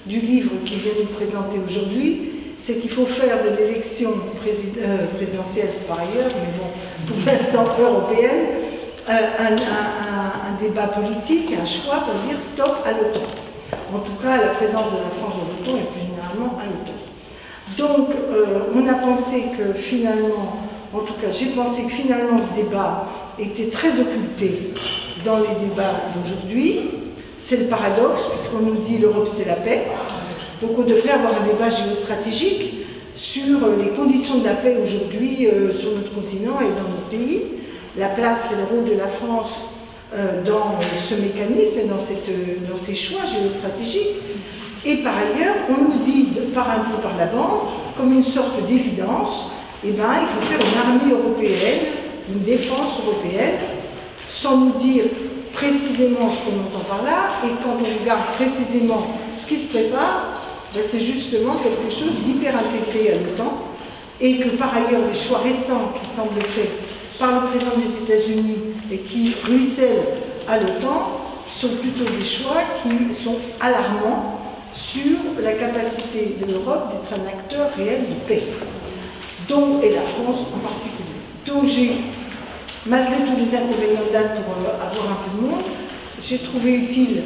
du livre qu'il vient nous présenter aujourd'hui, c'est qu'il faut faire de l'élection présidentielle par ailleurs, mais bon, pour l'instant européenne, un débat politique, un choix pour dire stop à l'OTAN. En tout cas, à la présence de la France dans l'OTAN et plus généralement à l'OTAN. Donc, on a pensé que finalement, en tout cas, j'ai pensé que finalement ce débat était très occulté dans les débats d'aujourd'hui. C'est le paradoxe, puisqu'on nous dit l'Europe c'est la paix. Donc on devrait avoir un débat géostratégique sur les conditions de la paix aujourd'hui sur notre continent et dans notre pays. La place et le rôle de la France dans ce mécanisme et dans ces choix géostratégiques. Et par ailleurs, on nous dit par un bout par la bande, comme une sorte d'évidence, eh ben, il faut faire une armée européenne, une défense européenne, sans nous dire précisément ce qu'on entend par là, et quand on regarde précisément ce qui se prépare, ben c'est justement quelque chose d'hyper intégré à l'OTAN, et que par ailleurs les choix récents qui semblent faits par le président des États-Unis et qui ruissellent à l'OTAN sont plutôt des choix qui sont alarmants sur la capacité de l'Europe d'être un acteur réel de paix, donc, et la France en particulier. Donc j'ai, malgré tous les inconvénients de date pour avoir un peu de monde, j'ai trouvé utile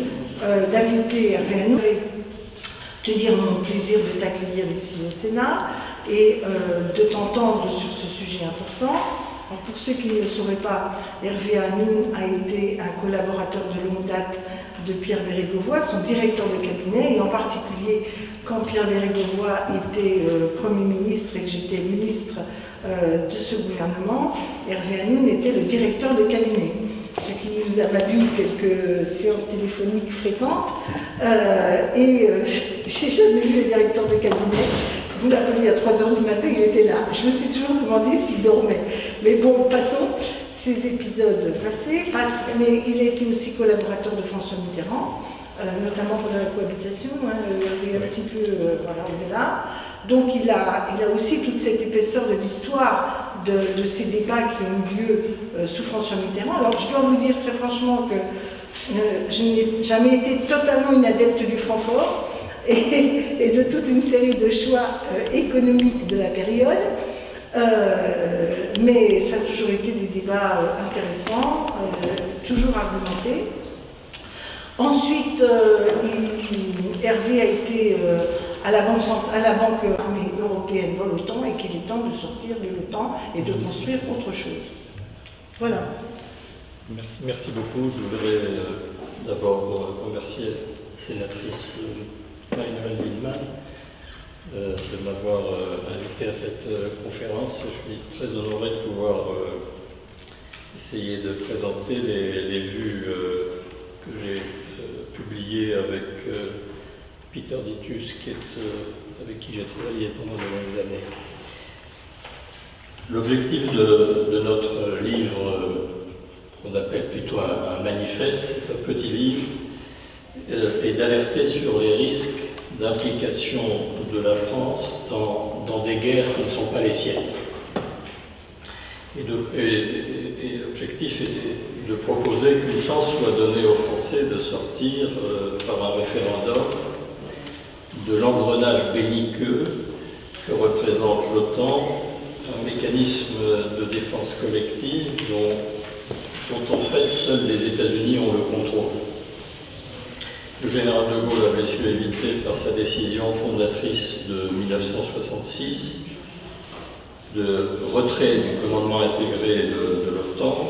d'inviter Hervé Hannou, te dire mon plaisir de t'accueillir ici au Sénat et de t'entendre sur ce sujet important. Alors, pour ceux qui ne le sauraient pas, Hervé Hannou a été un collaborateur de longue date de Pierre Bérégovoy, son directeur de cabinet, et en particulier quand Pierre Bérégovoy était Premier ministre et que j'étais ministre de ce gouvernement, Hervé Hannou était le directeur de cabinet, ce qui nous a valu quelques séances téléphoniques fréquentes, et j'ai jamais vu le directeur de cabinet. Vous l'appeliez à 3 h du matin, il était là. Je me suis toujours demandé s'il dormait. Mais bon, passons ces épisodes passés. Mais il a été aussi collaborateur de François Mitterrand, notamment pour la cohabitation. Il y a un petit peu, voilà, on est là. Donc il a aussi toute cette épaisseur de l'histoire de ces débats qui ont eu lieu sous François Mitterrand. Alors je dois vous dire très franchement que je n'ai jamais été totalement une adepte du Francfort. Et de toute une série de choix économiques de la période, mais ça a toujours été des débats intéressants, toujours argumentés. Ensuite, Hervé a été à la Banque armée européenne dans l'OTAN et qu'il est temps de sortir de l'OTAN et de construire autre chose. Voilà. Merci beaucoup. Je voudrais d'abord remercier la sénatrice Marie-Noëlle Lienemann de m'avoir invité à cette conférence. Je suis très honoré de pouvoir essayer de présenter les vues que j'ai publiées avec Peter Ditus, avec qui j'ai travaillé pendant de longues années. L'objectif de notre livre, qu'on appelle plutôt un manifeste, c'est un petit livre, et d'alerter sur les risques d'implication de la France dans des guerres qui ne sont pas les siennes. Et l'objectif est de proposer qu'une chance soit donnée aux Français de sortir par un référendum de l'engrenage belliqueux que représente l'OTAN, un mécanisme de défense collective dont en fait seuls les États-Unis ont le contrôle. Le général de Gaulle avait su éviter par sa décision fondatrice de 1966 de retrait du commandement intégré de l'OTAN.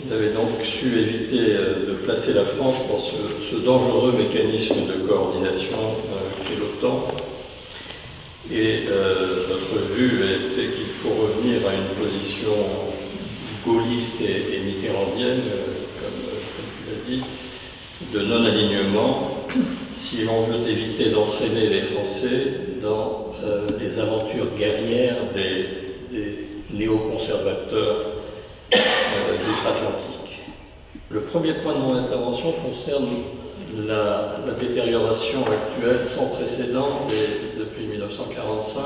Il avait donc su éviter de placer la France dans ce dangereux mécanisme de coordination qu'est l'OTAN. Et notre vue était qu'il faut revenir à une position gaulliste et mitterrandienne, comme tu l'as dit, de non-alignement, si l'on veut éviter d'entraîner les Français dans les aventures guerrières des néoconservateurs d'outre-Atlantique. Le premier point de mon intervention concerne la détérioration actuelle sans précédent depuis 1945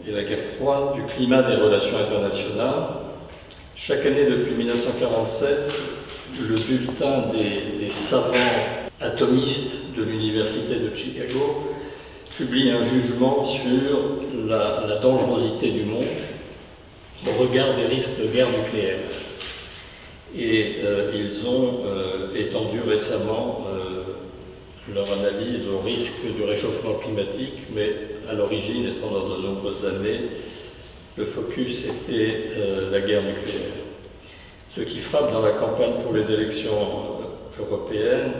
et la guerre froide du climat des relations internationales. Chaque année depuis 1947, le bulletin des savants atomiste de l'Université de Chicago, publie un jugement sur la dangerosité du monde au regard des risques de guerre nucléaire. Et ils ont étendu récemment leur analyse au risque du réchauffement climatique, mais à l'origine et pendant de nombreuses années, le focus était la guerre nucléaire. Ce qui frappe dans la campagne pour les élections européennes,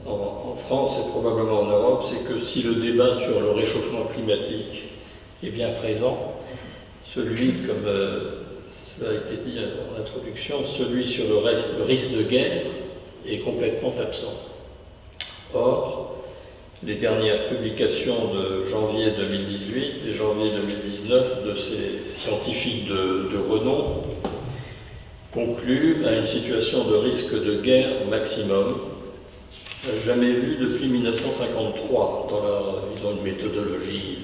en France et probablement en Europe, c'est que si le débat sur le réchauffement climatique est bien présent, celui, comme cela a été dit en introduction, celui sur le risque de guerre est complètement absent. Or, les dernières publications de janvier 2018 et janvier 2019 de ces scientifiques de renom concluent à une situation de risque de guerre maximum, jamais vue depuis 1953. Ils ont une méthodologie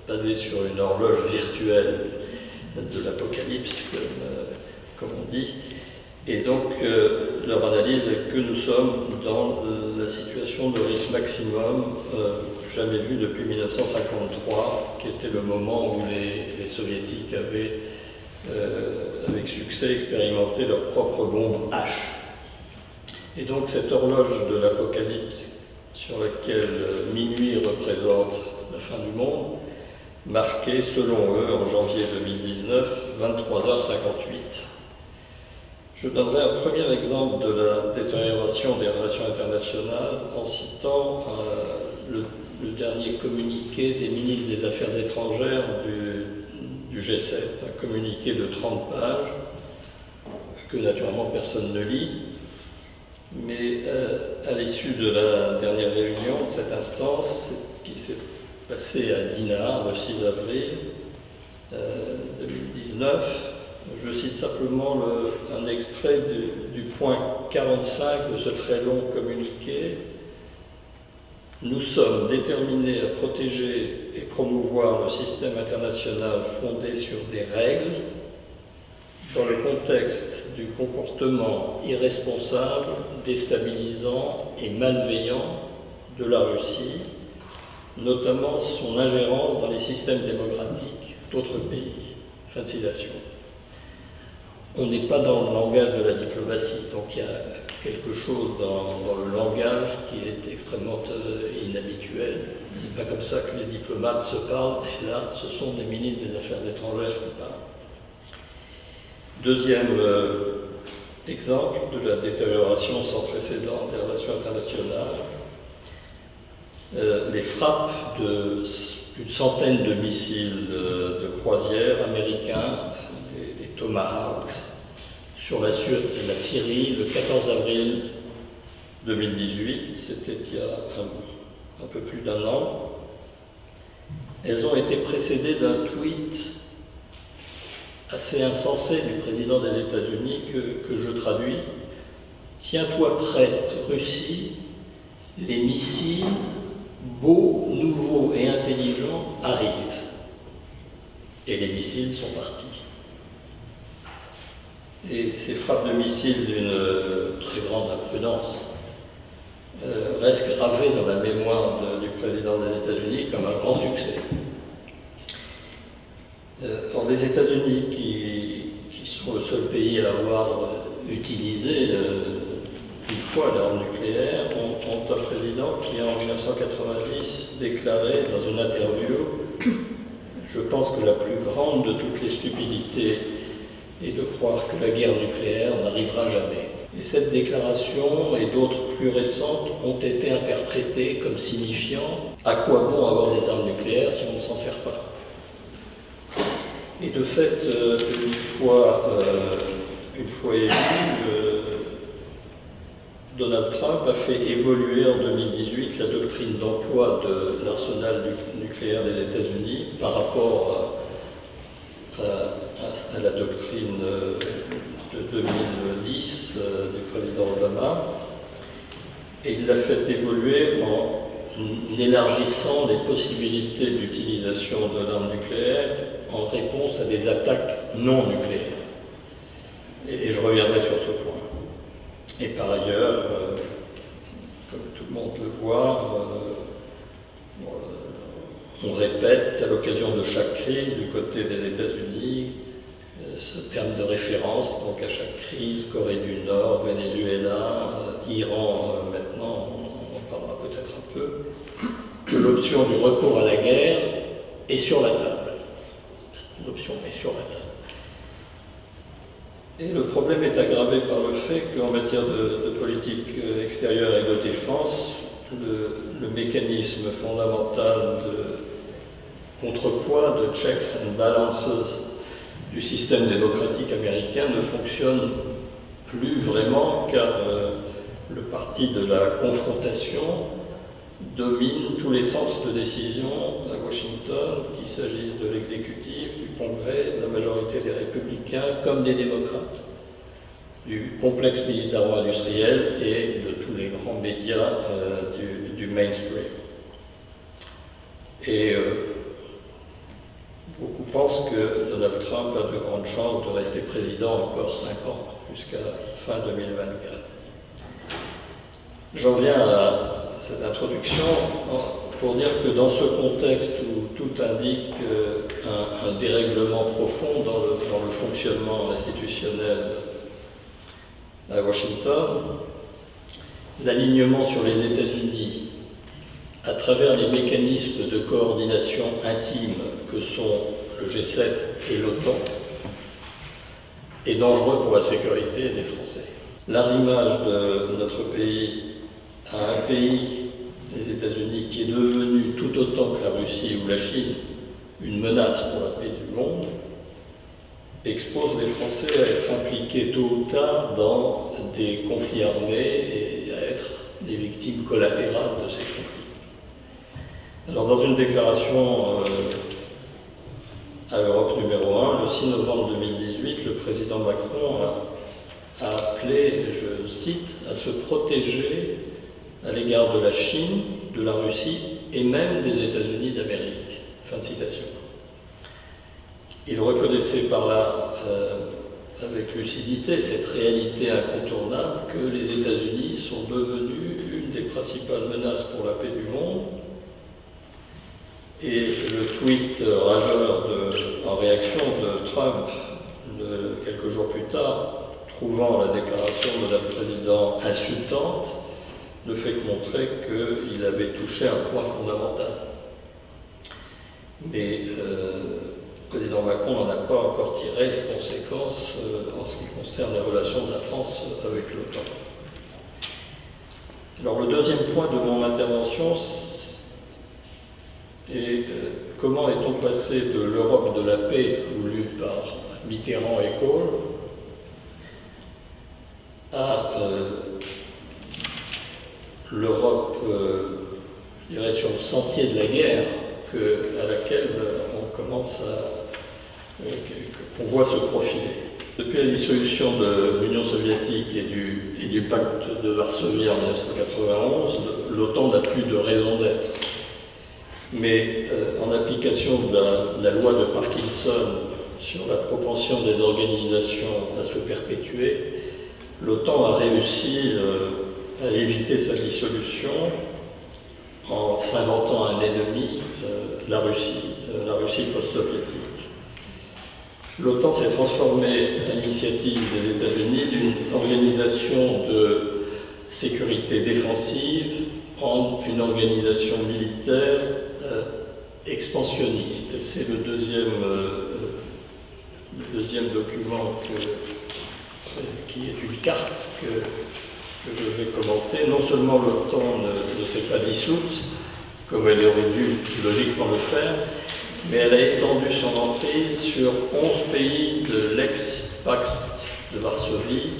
basée sur une horloge virtuelle de l'apocalypse, comme on dit. Et donc, leur analyse est que nous sommes dans la situation de risque maximum jamais vue depuis 1953, qui était le moment où les soviétiques avaient, avec succès, expérimenté leur propre bombe H. Et donc, cette horloge de l'apocalypse, sur laquelle minuit représente la fin du monde, marquait, selon eux, en janvier 2019, 23h58. Je donnerai un premier exemple de la détérioration des relations internationales en citant le dernier communiqué des ministres des Affaires étrangères du G7, un communiqué de 30 pages que naturellement personne ne lit, mais à l'issue de la dernière réunion de cette instance, qui s'est passée à Dinard le 6 avril 2019, je cite simplement un extrait du point 45 de ce très long communiqué. Nous sommes déterminés à protéger et promouvoir le système international fondé sur des règles dans le contexte du comportement irresponsable, déstabilisant et malveillant de la Russie, notamment son ingérence dans les systèmes démocratiques d'autres pays. Fin de citation. On n'est pas dans le langage de la diplomatie, donc il y a quelque chose dans le langage qui est extrêmement inhabituel. Ce n'est pas comme ça que les diplomates se parlent, et là, ce sont des ministres des Affaires étrangères qui parlent. Deuxième exemple de la détérioration sans précédent des relations internationales, les frappes d'une centaine de missiles de croisière américains, des Tomahawk, sur la Syrie le 14 avril 2018, c'était il y a un peu plus d'un an. Elles ont été précédées d'un tweet assez insensé du président des États-Unis que je traduis. « Tiens-toi prête, Russie, les missiles beaux, nouveaux et intelligents arrivent. » Et les missiles sont partis. Et ces frappes de missiles d'une très grande imprudence restent gravées dans la mémoire du président des États-Unis comme un grand succès. Or, les États-Unis, qui sont le seul pays à avoir utilisé une fois l'arme nucléaire, ont un président qui, en 1990, déclarait dans une interview « Je pense que la plus grande de toutes les stupidités est de croire que la guerre nucléaire n'arrivera jamais ». Et cette déclaration et d'autres plus récentes ont été interprétées comme signifiant « À quoi bon avoir des armes nucléaires si on ne s'en sert pas ?» Et de fait, une fois élu, Donald Trump a fait évoluer en 2018 la doctrine d'emploi de l'arsenal nucléaire des États-Unis par rapport à la doctrine de 2010 du président Obama. Et il l'a fait évoluer en élargissant les possibilités d'utilisation de l'arme nucléaire en réponse à des attaques non nucléaires. Et je reviendrai sur ce point. Et par ailleurs, l'occasion de chaque crise, du côté des États-Unis, ce terme de référence, donc à chaque crise, Corée du Nord, Venezuela, Iran maintenant, on en parlera peut-être un peu, que l'option du recours à la guerre est sur la table. L'option est sur la table. Et le problème est aggravé par le fait qu'en matière de politique extérieure et de défense, le mécanisme fondamental de contrepoids, de checks and balances du système démocratique américain ne fonctionne plus vraiment, car le parti de la confrontation domine tous les centres de décision à Washington, qu'il s'agisse de l'exécutif, du Congrès, de la majorité des républicains comme des démocrates, du complexe militaro-industriel et de tous les grands médias du mainstream. Et beaucoup pensent que Donald Trump a de grandes chances de rester président encore 5 ans, jusqu'à la fin 2024. J'en viens à cette introduction pour dire que dans ce contexte où tout indique un dérèglement profond dans le fonctionnement institutionnel à Washington, l'alignement sur les États-Unis à travers les mécanismes de coordination intime que sont le G7 et l'OTAN est dangereux pour la sécurité des Français. L'arrimage de notre pays à un pays, les États-Unis, qui est devenu tout autant que la Russie ou la Chine une menace pour la paix du monde, expose les Français à être impliqués tôt ou tard dans des conflits armés et à être des victimes collatérales de ces conflits. Alors, dans une déclaration à Europe numéro 1, le 6 novembre 2018, le président Macron a appelé, je cite, à se protéger à l'égard de la Chine, de la Russie et même des États-Unis d'Amérique. Fin de citation. Il reconnaissait par là, avec lucidité, cette réalité incontournable que les États-Unis sont devenus une des principales menaces pour la paix du monde. Et le tweet rageur en réaction de Trump, quelques jours plus tard, trouvant la déclaration de la présidente insultante, ne fait que montrer qu'il avait touché un point fondamental. Mais le président Macron n'en a pas encore tiré les conséquences en ce qui concerne les relations de la France avec l'OTAN. Alors le deuxième point de mon intervention est comment est-on passé de l'Europe de la paix voulue par Mitterrand et Kohl à l'Europe, je dirais, sur le sentier de la guerre à laquelle on commence qu'on voit se profiler. Depuis la dissolution de l'Union soviétique et du pacte de Varsovie en 1991, l'OTAN n'a plus de raison d'être. Mais en application de la loi de Parkinson sur la propension des organisations à se perpétuer, l'OTAN a réussi à éviter sa dissolution en s'inventant un ennemi, la Russie post-soviétique. L'OTAN s'est transformée à l'initiative des États-Unis d'une organisation de sécurité défensive en une organisation militaire expansionniste. C'est le deuxième document qui est une carte que je vais commenter. Non seulement l'OTAN ne s'est pas dissoute, comme elle aurait dû logiquement le faire, mais elle a étendu son emprise sur 11 pays de l'ex-Pax de Varsovie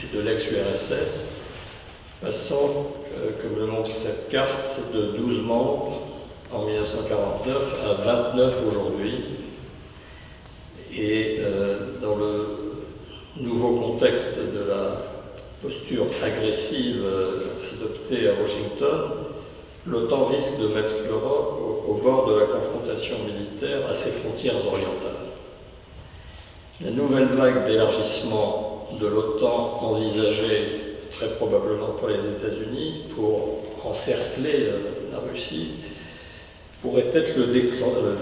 et de l'ex-URSS, passant, comme le montre cette carte, de 12 membres en 1949 à 29 aujourd'hui. Et dans le nouveau contexte de la posture agressive adoptée à Washington, l'OTAN risque de mettre l'Europe au bord de la confrontation militaire à ses frontières orientales. La nouvelle vague d'élargissement de l'OTAN envisagée très probablement par les États-Unis pour encercler la Russie pourrait être le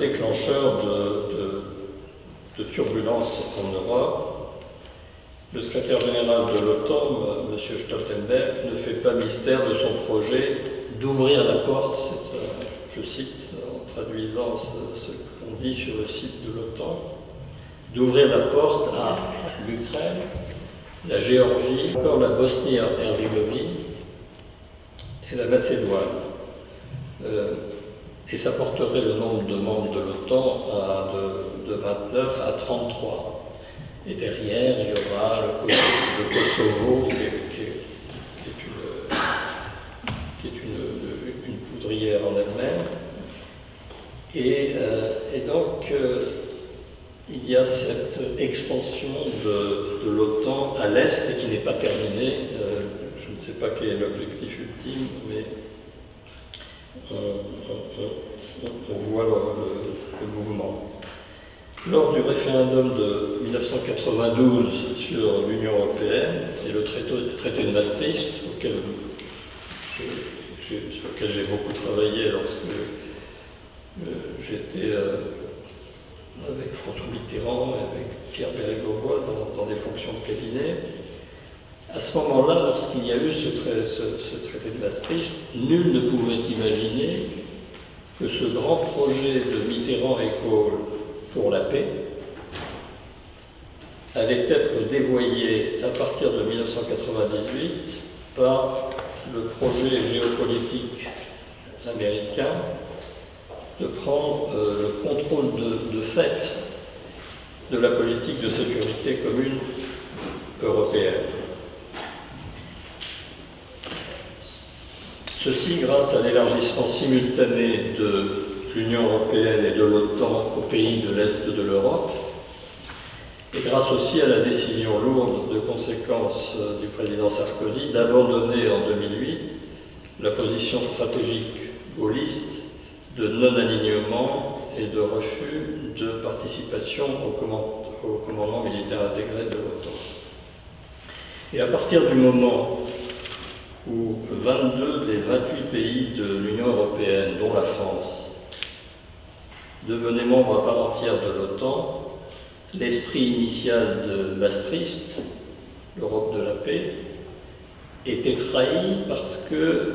déclencheur de turbulences en Europe. Le secrétaire général de l'OTAN, M. Stoltenberg, ne fait pas mystère de son projet d'ouvrir la porte, je cite en traduisant ce qu'on dit sur le site de l'OTAN, d'ouvrir la porte à l'Ukraine, la Géorgie, encore la Bosnie-Herzégovine et la Macédoine. Et ça porterait le nombre de membres de l'OTAN de 29 à 33. Et derrière, il y aura le Kosovo, qui est une poudrière en elle-même. Et donc, il y a cette expansion de l'OTAN à l'Est et qui n'est pas terminée. Je ne sais pas quel est l'objectif ultime, mais on voit le mouvement. Lors du référendum de 1992 sur l'Union européenne et le traité de Maastricht, sur lequel j'ai beaucoup travaillé lorsque j'étais avec François Mitterrand et avec Pierre Bérégovoy dans des fonctions de cabinet, à ce moment-là, lorsqu'il y a eu ce traité de Maastricht, nul ne pouvait imaginer que ce grand projet de Mitterrand et Kohl pour la paix allait être dévoyé à partir de 1998 par le projet géopolitique américain de prendre le contrôle de fait de la politique de sécurité commune européenne. Ceci grâce à l'élargissement simultané de l'Union européenne et de l'OTAN aux pays de l'Est de l'Europe, et grâce aussi à la décision lourde de conséquences du président Sarkozy d'abandonner en 2008 la position stratégique gaulliste de non-alignement et de refus de participation au commandement militaire intégré de l'OTAN. Et à partir du moment où 22 des 28 pays de l'Union européenne, dont la France, devenaient membres à part entière de l'OTAN, l'esprit initial de Maastricht, l'Europe de la paix, était trahi parce que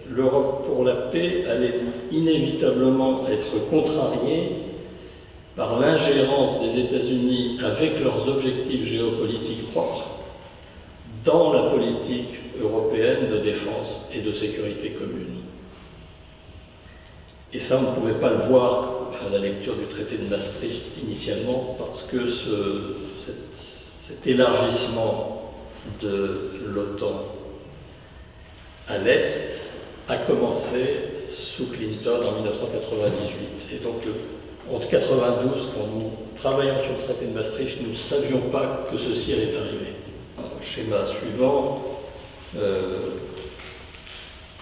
l'Europe pour la paix allait inévitablement être contrariée par l'ingérence des États-Unis avec leurs objectifs géopolitiques propres dans la politique européenne de défense et de sécurité commune. Et ça, on ne pouvait pas le voir à la lecture du traité de Maastricht initialement, parce que cet élargissement de l'OTAN à l'Est a commencé sous Clinton en 1998. Et donc, en 1992, quand nous travaillions sur le traité de Maastricht, nous ne savions pas que ceci allait arriver. Un schéma suivant,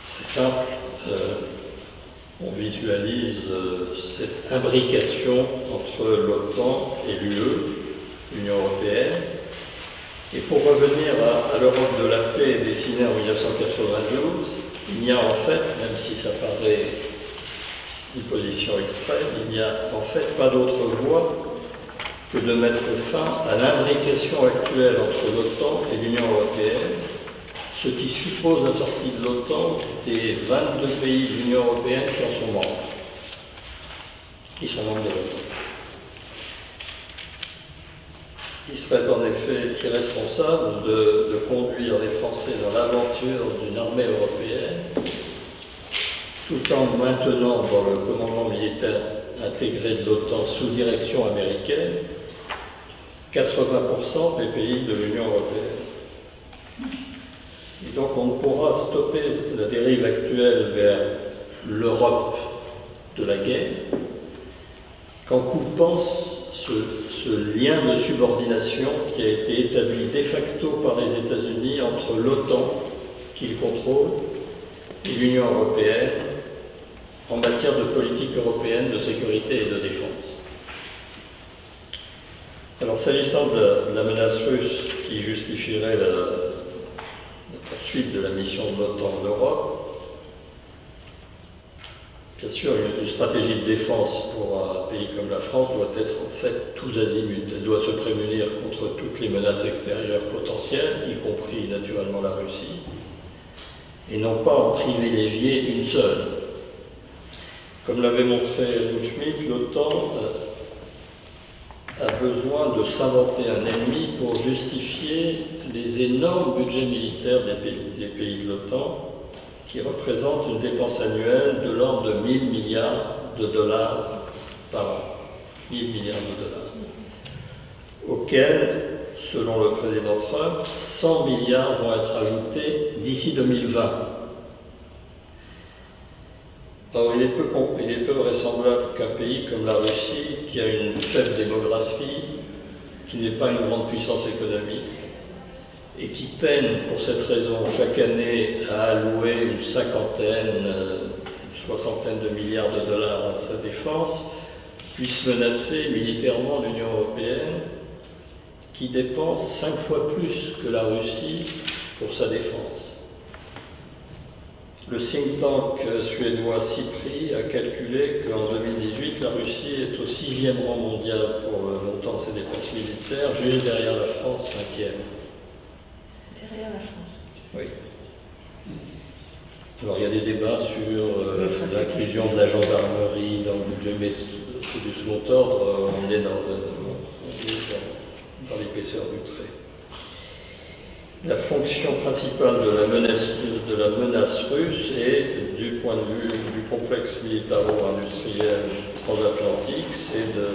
très simple, on visualise cette imbrication entre l'OTAN et l'Union européenne. Et pour revenir à l'Europe de la paix dessinée en 1992, il n'y a en fait, même si ça paraît une position extrême, il n'y a en fait pas d'autre voie que de mettre fin à l'imbrication actuelle entre l'OTAN et l'Union européenne, ce qui suppose la sortie de l'OTAN des 22 pays de l'Union européenne qui en sont membres, qui sont membres de l'OTAN. Il serait en effet irresponsable de conduire les Français dans l'aventure d'une armée européenne, tout en maintenant dans le commandement militaire intégré de l'OTAN sous direction américaine 80% des pays de l'Union européenne. Et donc on ne pourra stopper la dérive actuelle vers l'Europe de la guerre qu'en coupant ce lien de subordination qui a été établi de facto par les États-Unis entre l'OTAN, qu'ils contrôlent, et l'Union européenne en matière de politique européenne de sécurité et de défense. Alors s'agissant de la menace russe qui justifierait la poursuite de la mission de l'OTAN en Europe, bien sûr, une stratégie de défense pour un pays comme la France doit être en fait tous azimuts. Elle doit se prémunir contre toutes les menaces extérieures potentielles, y compris naturellement la Russie, et non pas en privilégier une seule. Comme l'avait montré Helmut Schmidt, l'OTAN a besoin de s'inventer un ennemi pour justifier les énormes budgets militaires des pays de l'OTAN, qui représentent une dépense annuelle de l'ordre de 1000 milliards de dollars par an. 1000 milliards de dollars. Auxquels, selon le président Trump, 100 milliards vont être ajoutés d'ici 2020. Or, il est peu vraisemblable qu'un pays comme la Russie, qui a une faible démographie, qui n'est pas une grande puissance économique, et qui peine pour cette raison chaque année à allouer une cinquantaine, une soixantaine de milliards de dollars à sa défense, puisse menacer militairement l'Union européenne, qui dépense 5 fois plus que la Russie pour sa défense. Le think tank suédois CIPRI a calculé qu'en 2018, la Russie est au 6e rang mondial pour le montant de ses dépenses militaires, juste derrière la France, 5e. Derrière la France. Oui. Alors il y a des débats sur l'inclusion de la gendarmerie dans le budget, mais c'est du second ordre, on est dans l'épaisseur du trait. La fonction principale de la menace russe est, du point de vue du complexe militaro-industriel transatlantique, c'est de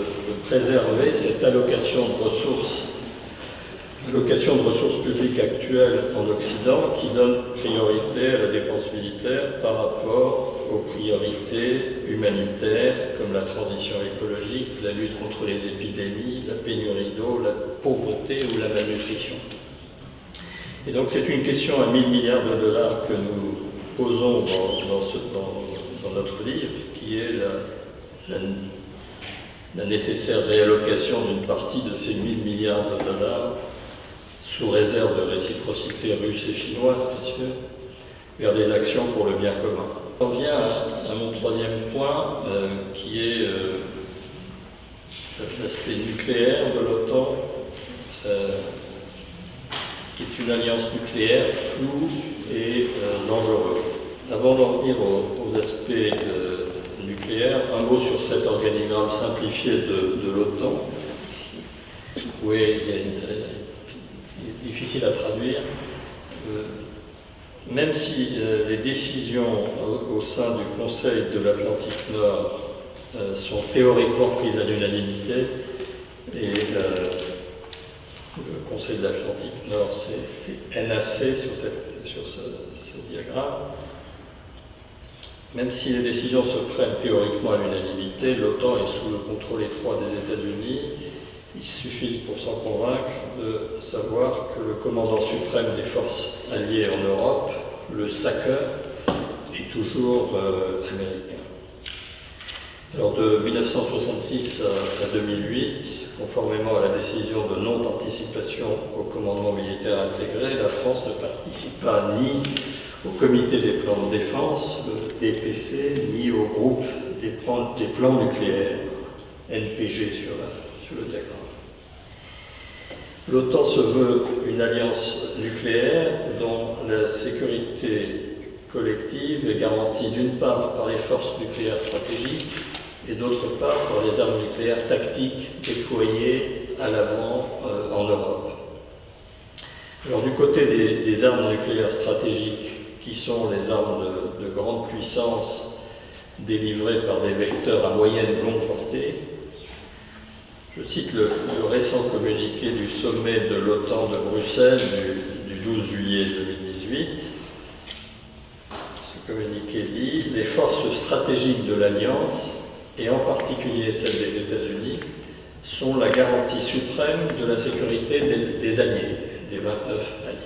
préserver cette allocation de ressources publiques actuelles en Occident qui donne priorité à la dépense militaire par rapport aux priorités humanitaires comme la transition écologique, la lutte contre les épidémies, la pénurie d'eau, la pauvreté ou la malnutrition. Et donc c'est une question à 1000 milliards de dollars que nous posons dans notre livre, qui est la nécessaire réallocation d'une partie de ces 1000 milliards de dollars, sous réserve de réciprocité russe et chinoise, bien sûr, vers des actions pour le bien commun. On vient à mon troisième point, qui est l'aspect nucléaire de l'OTAN, qui est une alliance nucléaire floue et dangereuse. Avant d'en venir aux aspects nucléaires, un mot sur cet organigramme simplifié de l'OTAN. Oui, il est difficile à traduire. Même si les décisions au sein du Conseil de l'Atlantique Nord sont théoriquement prises à l'unanimité, et le Conseil de l'Atlantique Nord, c'est NAC sur ce diagramme. Même si les décisions se prennent théoriquement à l'unanimité, l'OTAN est sous le contrôle étroit des États-Unis. Il suffit pour s'en convaincre de savoir que le commandant suprême des forces alliées en Europe, le SACEUR, est toujours américain. Alors de 1966 à 2008, conformément à la décision de non-participation au commandement militaire intégré, la France ne participa ni au comité des plans de défense, le DPC, ni au groupe des plans nucléaires, NPG sur le diagramme. L'OTAN se veut une alliance nucléaire dont la sécurité collective est garantie d'une part par les forces nucléaires stratégiques et d'autre part par les armes nucléaires tactiques déployées à l'avant en Europe. Alors du côté des armes nucléaires stratégiques, qui sont les armes de grande puissance délivrées par des vecteurs à moyenne et longue portée, je cite le récent communiqué du sommet de l'OTAN de Bruxelles du 12 juillet 2018. Ce communiqué dit « Les forces stratégiques de l'Alliance, et en particulier celles des États-Unis, sont la garantie suprême de la sécurité des alliés, des 29 alliés.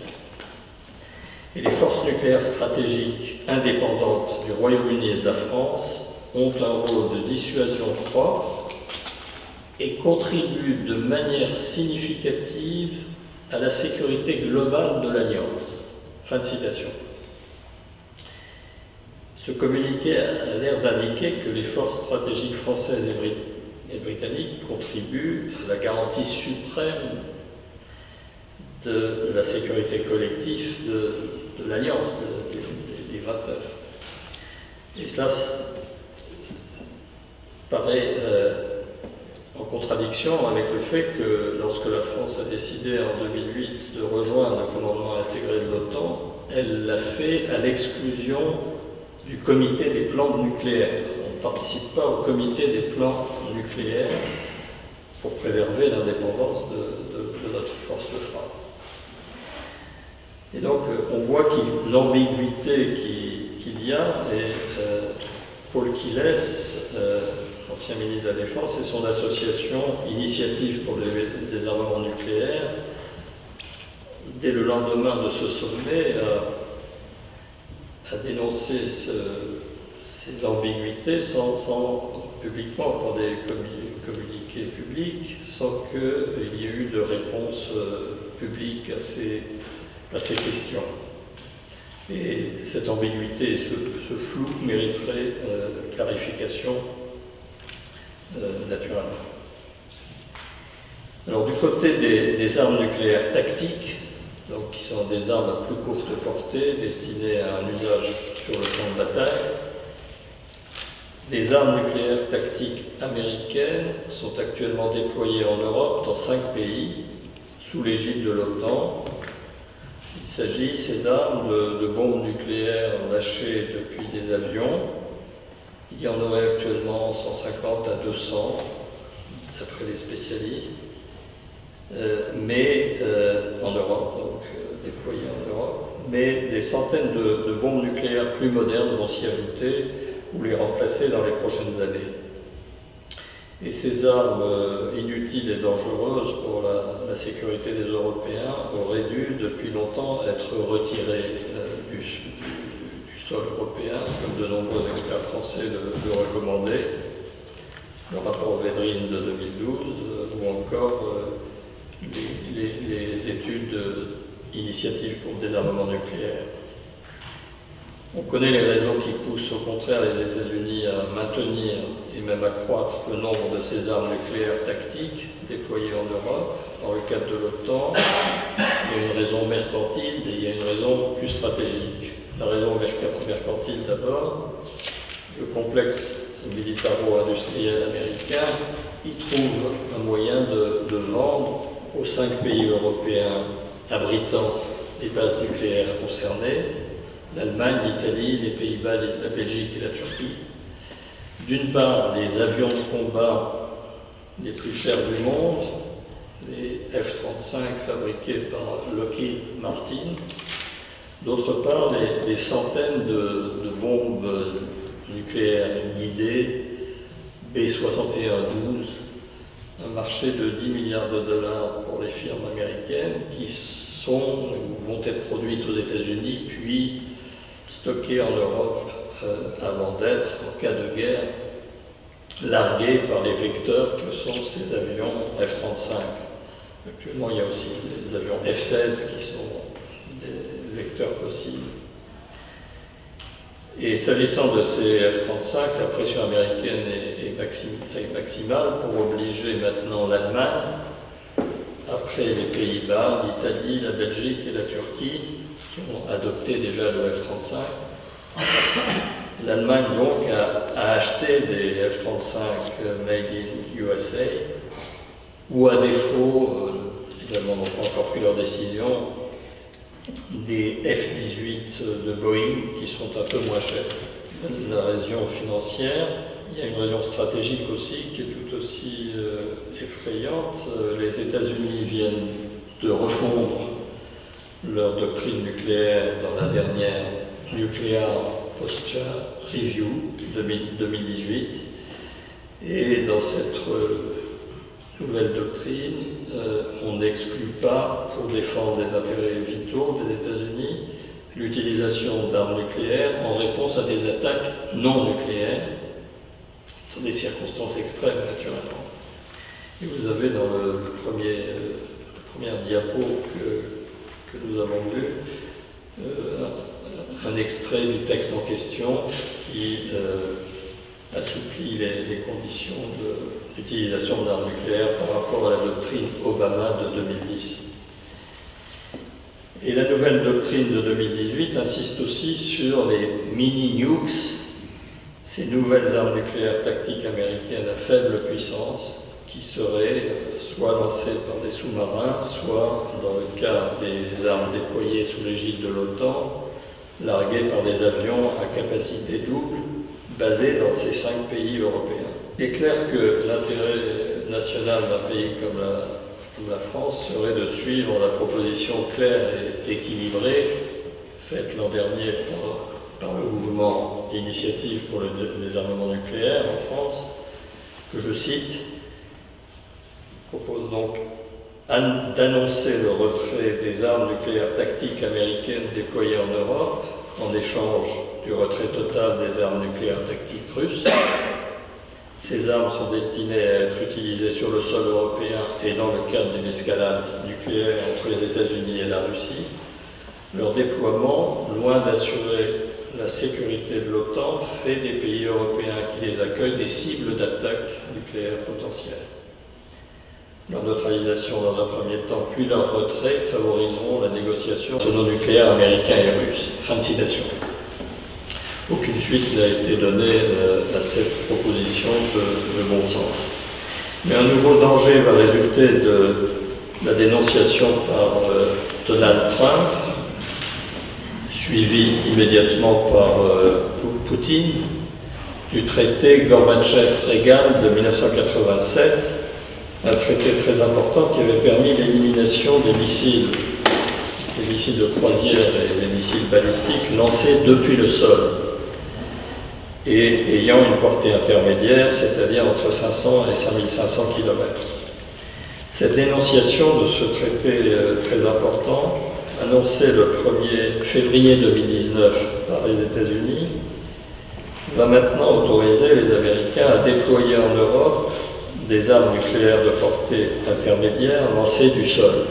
Et les forces nucléaires stratégiques indépendantes du Royaume-Uni et de la France ont un rôle de dissuasion propre et contribuent de manière significative à la sécurité globale de l'Alliance. » Fin de citation. Ce communiqué a l'air d'indiquer que les forces stratégiques françaises et britanniques contribuent à la garantie suprême de la sécurité collective de l'Alliance, des 29. Et cela paraît en contradiction avec le fait que lorsque la France a décidé en 2008 de rejoindre le commandement intégré de l'OTAN, elle l'a fait à l'exclusion du comité des plans nucléaires. On ne participe pas au comité des plans nucléaires pour préserver l'indépendance de notre force de frappe. Et donc on voit l'ambiguïté qu'il y a, et Paul Quilles, ancien ministre de la Défense, et son association Initiative pour le désarmement nucléaire, dès le lendemain de ce sommet, a dénoncé ces ambiguïtés publiquement par des communiqués publics, sans qu'il y ait eu de réponse publique à ces questions. Et cette ambiguïté, ce flou mériterait clarification naturellement. Alors du côté des armes nucléaires tactiques, donc qui sont des armes à plus courte portée, destinées à un usage sur le champ de bataille, des armes nucléaires tactiques américaines sont actuellement déployées en Europe dans 5 pays, sous l'égide de l'OTAN. Il s'agit, ces armes, de bombes nucléaires lâchées depuis des avions. Il y en aurait actuellement 150 à 200, d'après les spécialistes, mais en Europe, donc déployées en Europe. Mais des centaines de bombes nucléaires plus modernes vont s'y ajouter ou les remplacer dans les prochaines années. Et ces armes inutiles et dangereuses pour la sécurité des Européens auraient dû depuis longtemps être retirées du sol européen, comme de nombreux experts français le recommandaient. Le rapport Védrine de 2012 ou encore les études initiatives pour le désarmement nucléaire. On connaît les raisons qui poussent au contraire les États-Unis à maintenir et même à accroître le nombre de ces armes nucléaires tactiques déployées en Europe dans le cadre de l'OTAN. Il y a une raison mercantile et il y a une raison plus stratégique. La raison mercantile d'abord, le complexe militaro-industriel américain y trouve un moyen de vendre aux 5 pays européens abritant les bases nucléaires concernées, l'Allemagne, l'Italie, les Pays-Bas, la Belgique et la Turquie. D'une part, les avions de combat les plus chers du monde, les F-35 fabriqués par Lockheed Martin. D'autre part, les centaines de bombes nucléaires guidées B-61-12, un marché de 10 milliards de dollars pour les firmes américaines qui vont être produites aux États-Unis, puis stockées en Europe avant d'être, en cas de guerre, larguées par les vecteurs que sont ces avions F-35. Actuellement, il y a aussi des avions F-16 qui sont des vecteurs possibles. Et s'agissant de ces F-35, la pression américaine est maximale pour obliger maintenant l'Allemagne, après les Pays-Bas, l'Italie, la Belgique et la Turquie, qui ont adopté déjà le F-35, l'Allemagne donc a acheté des F-35 made in USA, ou à défaut, les Allemands n'ont pas encore pris leur décision, des F-18 de Boeing qui sont un peu moins chers. C'est la raison financière. Il y a une raison stratégique aussi qui est tout aussi effrayante. Les États-Unis viennent de refondre leur doctrine nucléaire dans la dernière Nuclear Posture Review 2018. Et dans cette nouvelle doctrine, on n'exclut pas, pour défendre les intérêts vitaux des États-Unis, l'utilisation d'armes nucléaires en réponse à des attaques non nucléaires, dans des circonstances extrêmes naturellement. Et vous avez dans la première diapo que nous avons vue un extrait du texte en question qui assouplit les conditions d'utilisation de l'arme nucléaire par rapport à la doctrine Obama de 2010. Et la nouvelle doctrine de 2018 insiste aussi sur les mini-nukes, ces nouvelles armes nucléaires tactiques américaines à faible puissance qui seraient soit lancées par des sous-marins, soit, dans le cas des armes déployées sous l'égide de l'OTAN, larguées par des avions à capacité double basés dans ces 5 pays européens. Il est clair que l'intérêt national d'un pays comme la France serait de suivre la proposition claire et équilibrée faite l'an dernier par le mouvement Initiative pour le désarmement nucléaire en France, que je cite, propose donc d'annoncer le retrait des armes nucléaires tactiques américaines déployées en Europe en échange du retrait total des armes nucléaires tactiques russes. Ces armes sont destinées à être utilisées sur le sol européen et dans le cadre d'une escalade nucléaire entre les États-Unis et la Russie. Leur déploiement, loin d'assurer la sécurité de l'OTAN, fait des pays européens qui les accueillent des cibles d'attaque nucléaire potentielles. Leur neutralisation dans un premier temps, puis leur retrait favoriseront la négociation de nos nucléaires américains et russes. Fin de citation. Aucune suite n'a été donnée à cette proposition de bon sens. Mais un nouveau danger va résulter de la dénonciation par Donald Trump, suivi immédiatement par Poutine, du traité Gorbatchev-Reagan de 1987, un traité très important qui avait permis l'élimination des missiles de croisière et les missiles balistiques lancés depuis le sol et ayant une portée intermédiaire, c'est-à-dire entre 500 et 5500 km. Cette dénonciation de ce traité très important, annoncée le 1er février 2019 par les États-Unis, va maintenant autoriser les Américains à déployer en Europe des armes nucléaires de portée intermédiaire lancées du sol.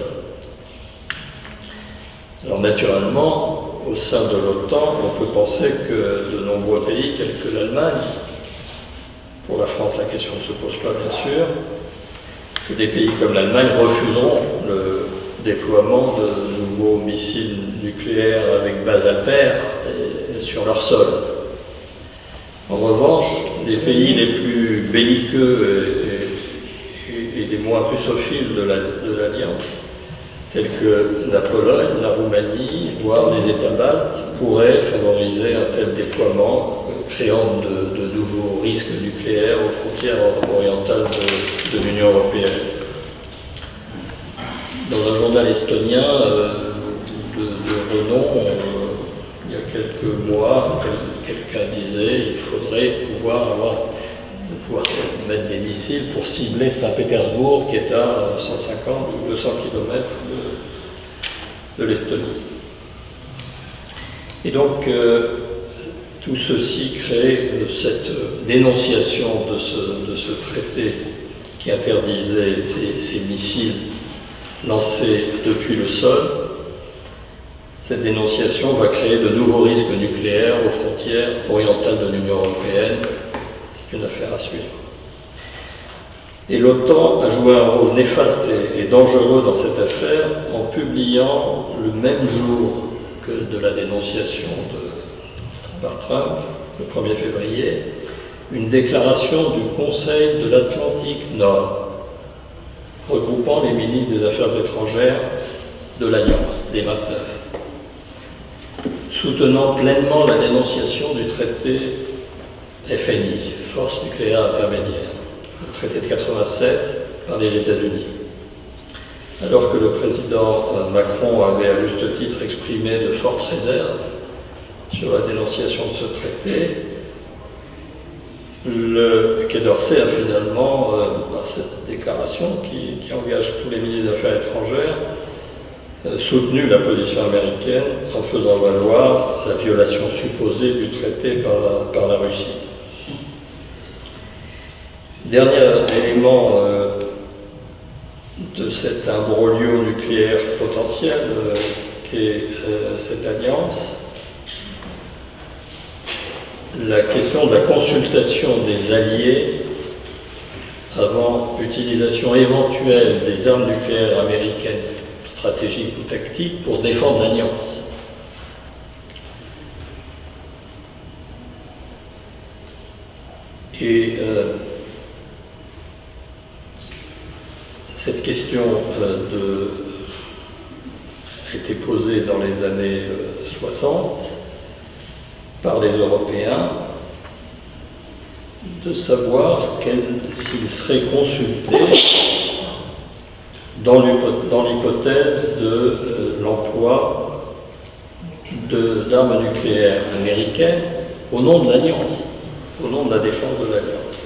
Alors naturellement, au sein de l'OTAN, on peut penser que de nombreux pays, tels que l'Allemagne, pour la France la question ne se pose pas bien sûr, que des pays comme l'Allemagne refuseront le déploiement de nouveaux missiles nucléaires avec base à terre et sur leur sol. En revanche, les pays les plus belliqueux et les moins russophiles de l'Alliance, tels que la Pologne, la Roumanie, voire les États baltes, pourraient favoriser un tel déploiement, créant de nouveaux risques nucléaires aux frontières orientales de l'Union européenne. Dans un journal estonien de renom, il y a quelques mois, quelqu'un disait qu'il faudrait pouvoir mettre des missiles pour cibler Saint-Pétersbourg, qui est à 150 ou 200 km de l'Estonie. Et donc, tout ceci crée cette dénonciation de ce traité qui interdisait ces missiles lancés depuis le sol. Cette dénonciation va créer de nouveaux risques nucléaires aux frontières orientales de l'Union européenne. C'est une affaire à suivre. Et l'OTAN a joué un rôle néfaste et dangereux dans cette affaire en publiant le même jour que de la dénonciation par Trump, le 1er février, une déclaration du Conseil de l'Atlantique Nord, regroupant les ministres des Affaires étrangères de l'Alliance, des 29, soutenant pleinement la dénonciation du traité FNI, Force nucléaire intermédiaire, le traité de 87 par les États-Unis. Alors que le président Macron avait à juste titre exprimé de fortes réserves sur la dénonciation de ce traité, le Quai d'Orsay a finalement, par cette déclaration qui engage tous les ministres des Affaires étrangères, soutenu la position américaine en faisant valoir la violation supposée du traité par la Russie. Dernier élément de cet imbroglio nucléaire potentiel qu'est cette alliance, la question de la consultation des alliés avant l'utilisation éventuelle des armes nucléaires américaines stratégiques ou tactiques pour défendre l'alliance. Et cette question a été posée dans les années 60 par les Européens, de savoir s'ils seraient consultés dans l'hypothèse de l'emploi d'armes nucléaires américaines au nom de l'Alliance, au nom de la défense de l'Alliance.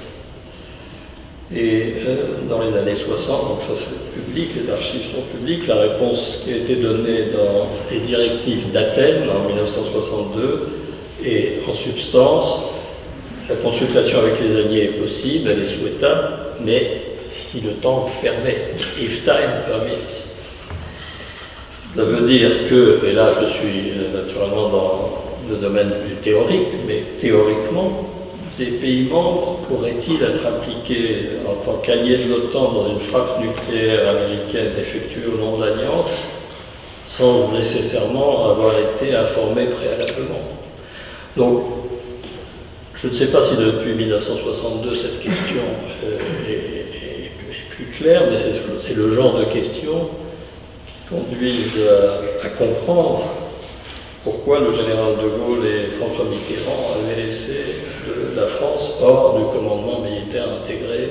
Et dans les années 60, donc ça c'est public, les archives sont publiques, la réponse qui a été donnée dans les directives d'Athènes en 1962 est en substance: la consultation avec les alliés est possible, elle est souhaitable, mais si le temps permet, if time permits. Ça veut dire que, et là je suis naturellement dans le domaine plus théorique, mais théoriquement, des pays membres pourraient-ils être impliqués en tant qu'alliés de l'OTAN dans une frappe nucléaire américaine effectuée au nom de l'Alliance sans nécessairement avoir été informés préalablement? Donc, je ne sais pas si depuis 1962 cette question est plus claire, mais c'est le genre de questions qui conduisent à comprendre pourquoi le général de Gaulle et François Mitterrand avaient laissé la France hors du commandement militaire intégré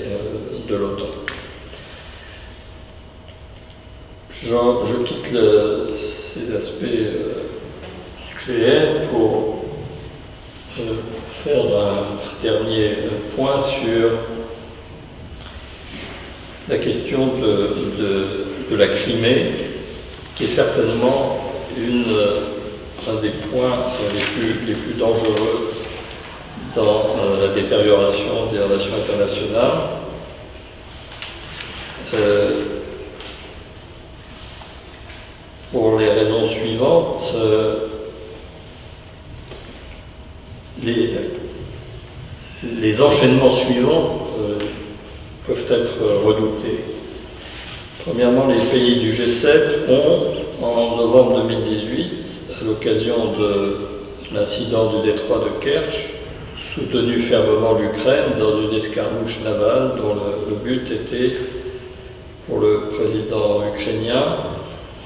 de l'OTAN. Je quitte ces aspects nucléaires pour faire un dernier point sur la question de la Crimée, qui est certainement un des points les plus dangereux dans la détérioration des relations internationales. Pour les raisons suivantes, les enchaînements suivants peuvent être redoutés. Premièrement, les pays du G7 ont, en novembre 2018, à l'occasion de l'incident du détroit de Kerch, soutenu fermement l'Ukraine dans une escarmouche navale dont le but était, pour le président ukrainien,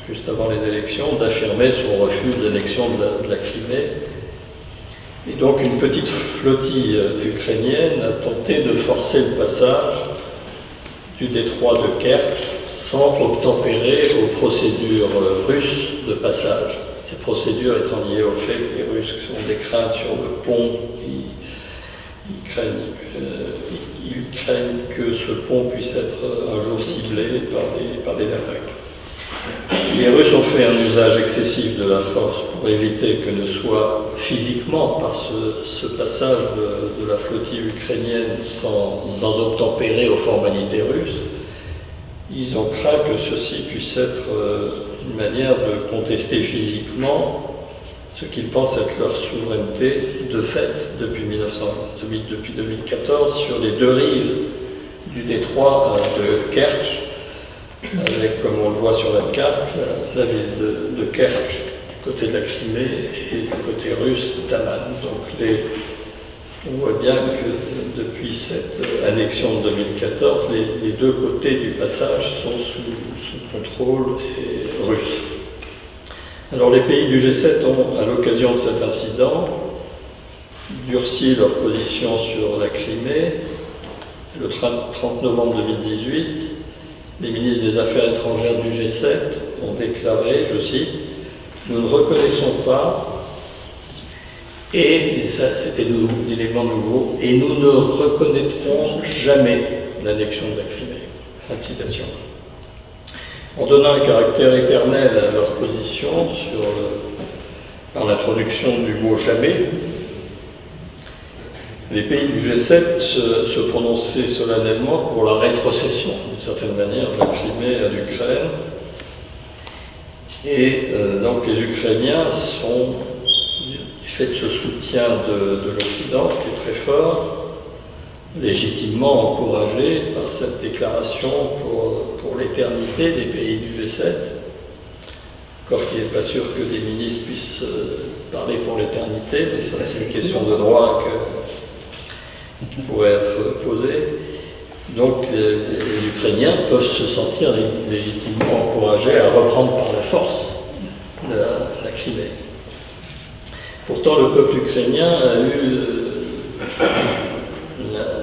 juste avant les élections, d'affirmer son refus de l'annexion de la Crimée. Et donc une petite flottille ukrainienne a tenté de forcer le passage du détroit de Kerch sans obtempérer aux procédures russes de passage. Ces procédures étant liées au fait que les Russes ont des craintes sur le pont, ils craignent que ce pont puisse être un jour ciblé par des attaques. Les Russes ont fait un usage excessif de la force pour éviter que ne soit physiquement, par ce passage de la flottille ukrainienne sans obtempérer aux formalités russes, ils ont craint que ceci puisse être une manière de contester physiquement ce qu'ils pensent être leur souveraineté de fait depuis 2014 sur les deux rives du détroit de Kerch, avec, comme on le voit sur la carte, la ville de Kerch du côté de la Crimée et du côté russe d'Aman. Donc on voit bien que depuis cette annexion de 2014, les deux côtés du passage sont sous contrôle russe. Alors les pays du G7 ont, à l'occasion de cet incident, durci leur position sur la Crimée. Le 30 novembre 2018, les ministres des Affaires étrangères du G7 ont déclaré, je cite, « Nous ne reconnaissons pas, et ça c'était un élément nouveau, et nous ne reconnaîtrons jamais l'annexion de la Crimée. » Fin de citation. En donnant un caractère éternel à leur position par l'introduction du mot « jamais », les pays du G7 se prononçaient solennellement pour la rétrocession, d'une certaine manière, de la Crimée à l'Ukraine. Et donc les Ukrainiens sont fait de ce soutien de l'Occident, qui est très fort, légitimement encouragé par cette déclaration pour l'éternité des pays du G7. Encore qu'il n'est pas sûr que des ministres puissent parler pour l'éternité, mais ça c'est une question de droit qui pourrait être posée. Donc les Ukrainiens peuvent se sentir légitimement encouragés à reprendre par la force la Crimée. Pourtant, le peuple ukrainien a eu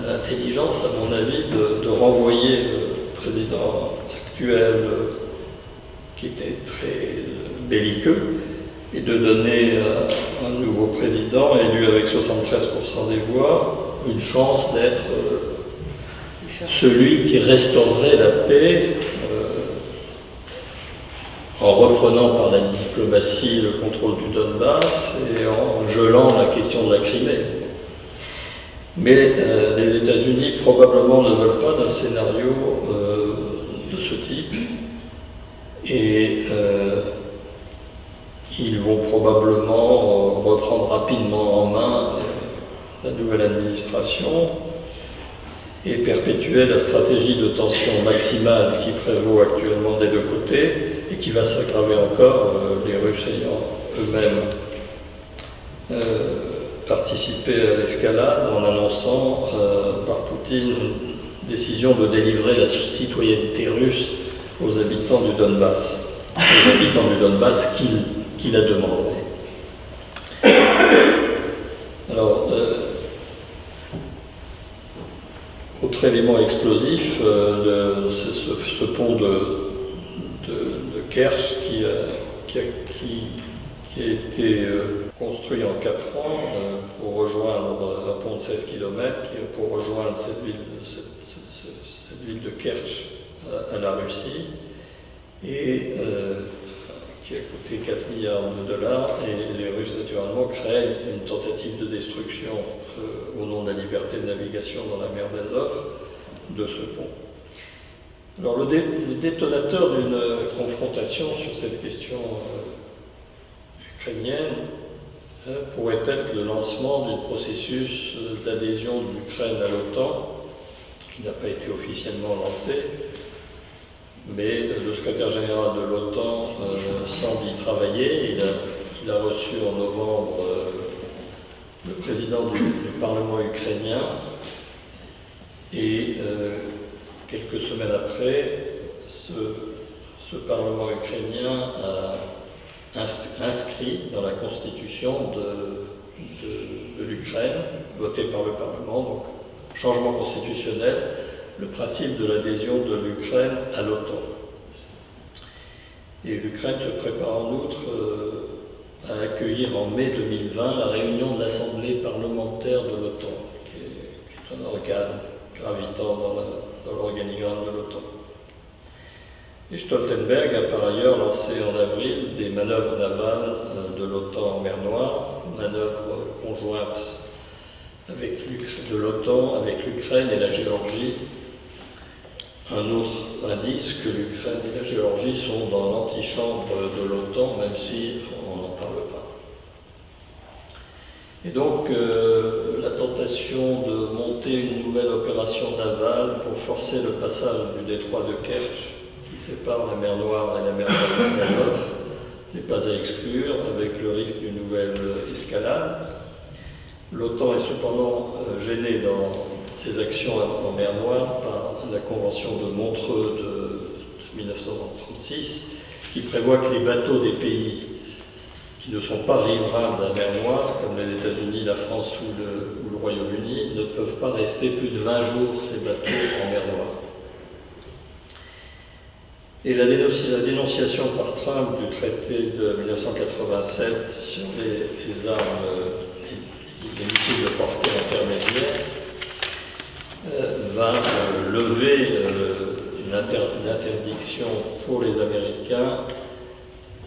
l'intelligence, à mon avis, de renvoyer le président actuel, qui était très belliqueux, et de donner à un nouveau président, élu avec 73% des voix, une chance d'être celui qui restaurerait la paix en reprenant par la diplomatie le contrôle du Donbass et en gelant la question de la Crimée. Mais les États-Unis probablement ne veulent pas d'un scénario de ce type, et ils vont probablement reprendre rapidement en main la nouvelle administration et perpétuer la stratégie de tension maximale qui prévaut actuellement des deux côtés et qui va s'aggraver encore, les Russes ayant eux-mêmes participé à l'escalade en annonçant par Poutine une décision de délivrer la citoyenneté russe aux habitants du Donbass, aux habitants du Donbass qu'il a demandé. Alors, autre élément explosif, c'est ce pont de Kerch qui a été construit en 4 ans pour rejoindre un pont de 16 km pour rejoindre cette ville de Kerch à la Russie, et qui a coûté 4 milliards de dollars, et les Russes naturellement créent une tentative de destruction au nom de la liberté de navigation dans la mer d'Azov de ce pont. Alors le détonateur d'une confrontation sur cette question ukrainienne pourrait être le lancement du processus d'adhésion de l'Ukraine à l'OTAN, qui n'a pas été officiellement lancé, mais le secrétaire général de l'OTAN semble y travailler. Il a reçu en novembre le président du Parlement ukrainien, et quelques semaines après, ce Parlement ukrainien a inscrit dans la constitution de l'Ukraine, votée par le Parlement, donc changement constitutionnel, le principe de l'adhésion de l'Ukraine à l'OTAN. Et l'Ukraine se prépare en outre à accueillir en mai 2020 la réunion de l'Assemblée parlementaire de l'OTAN, qui est un organe gravitant dans l'organigramme de l'OTAN. Et Stoltenberg a par ailleurs lancé en avril des manœuvres navales de l'OTAN en mer Noire, manœuvres conjointes de l'OTAN avec l'Ukraine et la Géorgie. Un autre indice que l'Ukraine et la Géorgie sont dans l'antichambre de l'OTAN, même si on n'en parle pas. Et donc, la tentation de monter une nouvelle opération navale pour forcer le passage du détroit de Kerch, qui sépare la mer Noire et la mer d'Azov, n'est pas à exclure, avec le risque d'une nouvelle escalade. L'OTAN est cependant gênée dans ses actions en mer Noire par la Convention de Montreux de 1936, qui prévoit que les bateaux des pays qui ne sont pas riverains de la mer Noire, comme les États-Unis, la France ou le Royaume-Uni, ne peuvent pas rester plus de 20 jours ces bateaux en mer Noire. Et la dénonciation par Trump du traité de 1987 sur les armes, les missiles de portée intermédiaire, va lever l'interdiction pour les Américains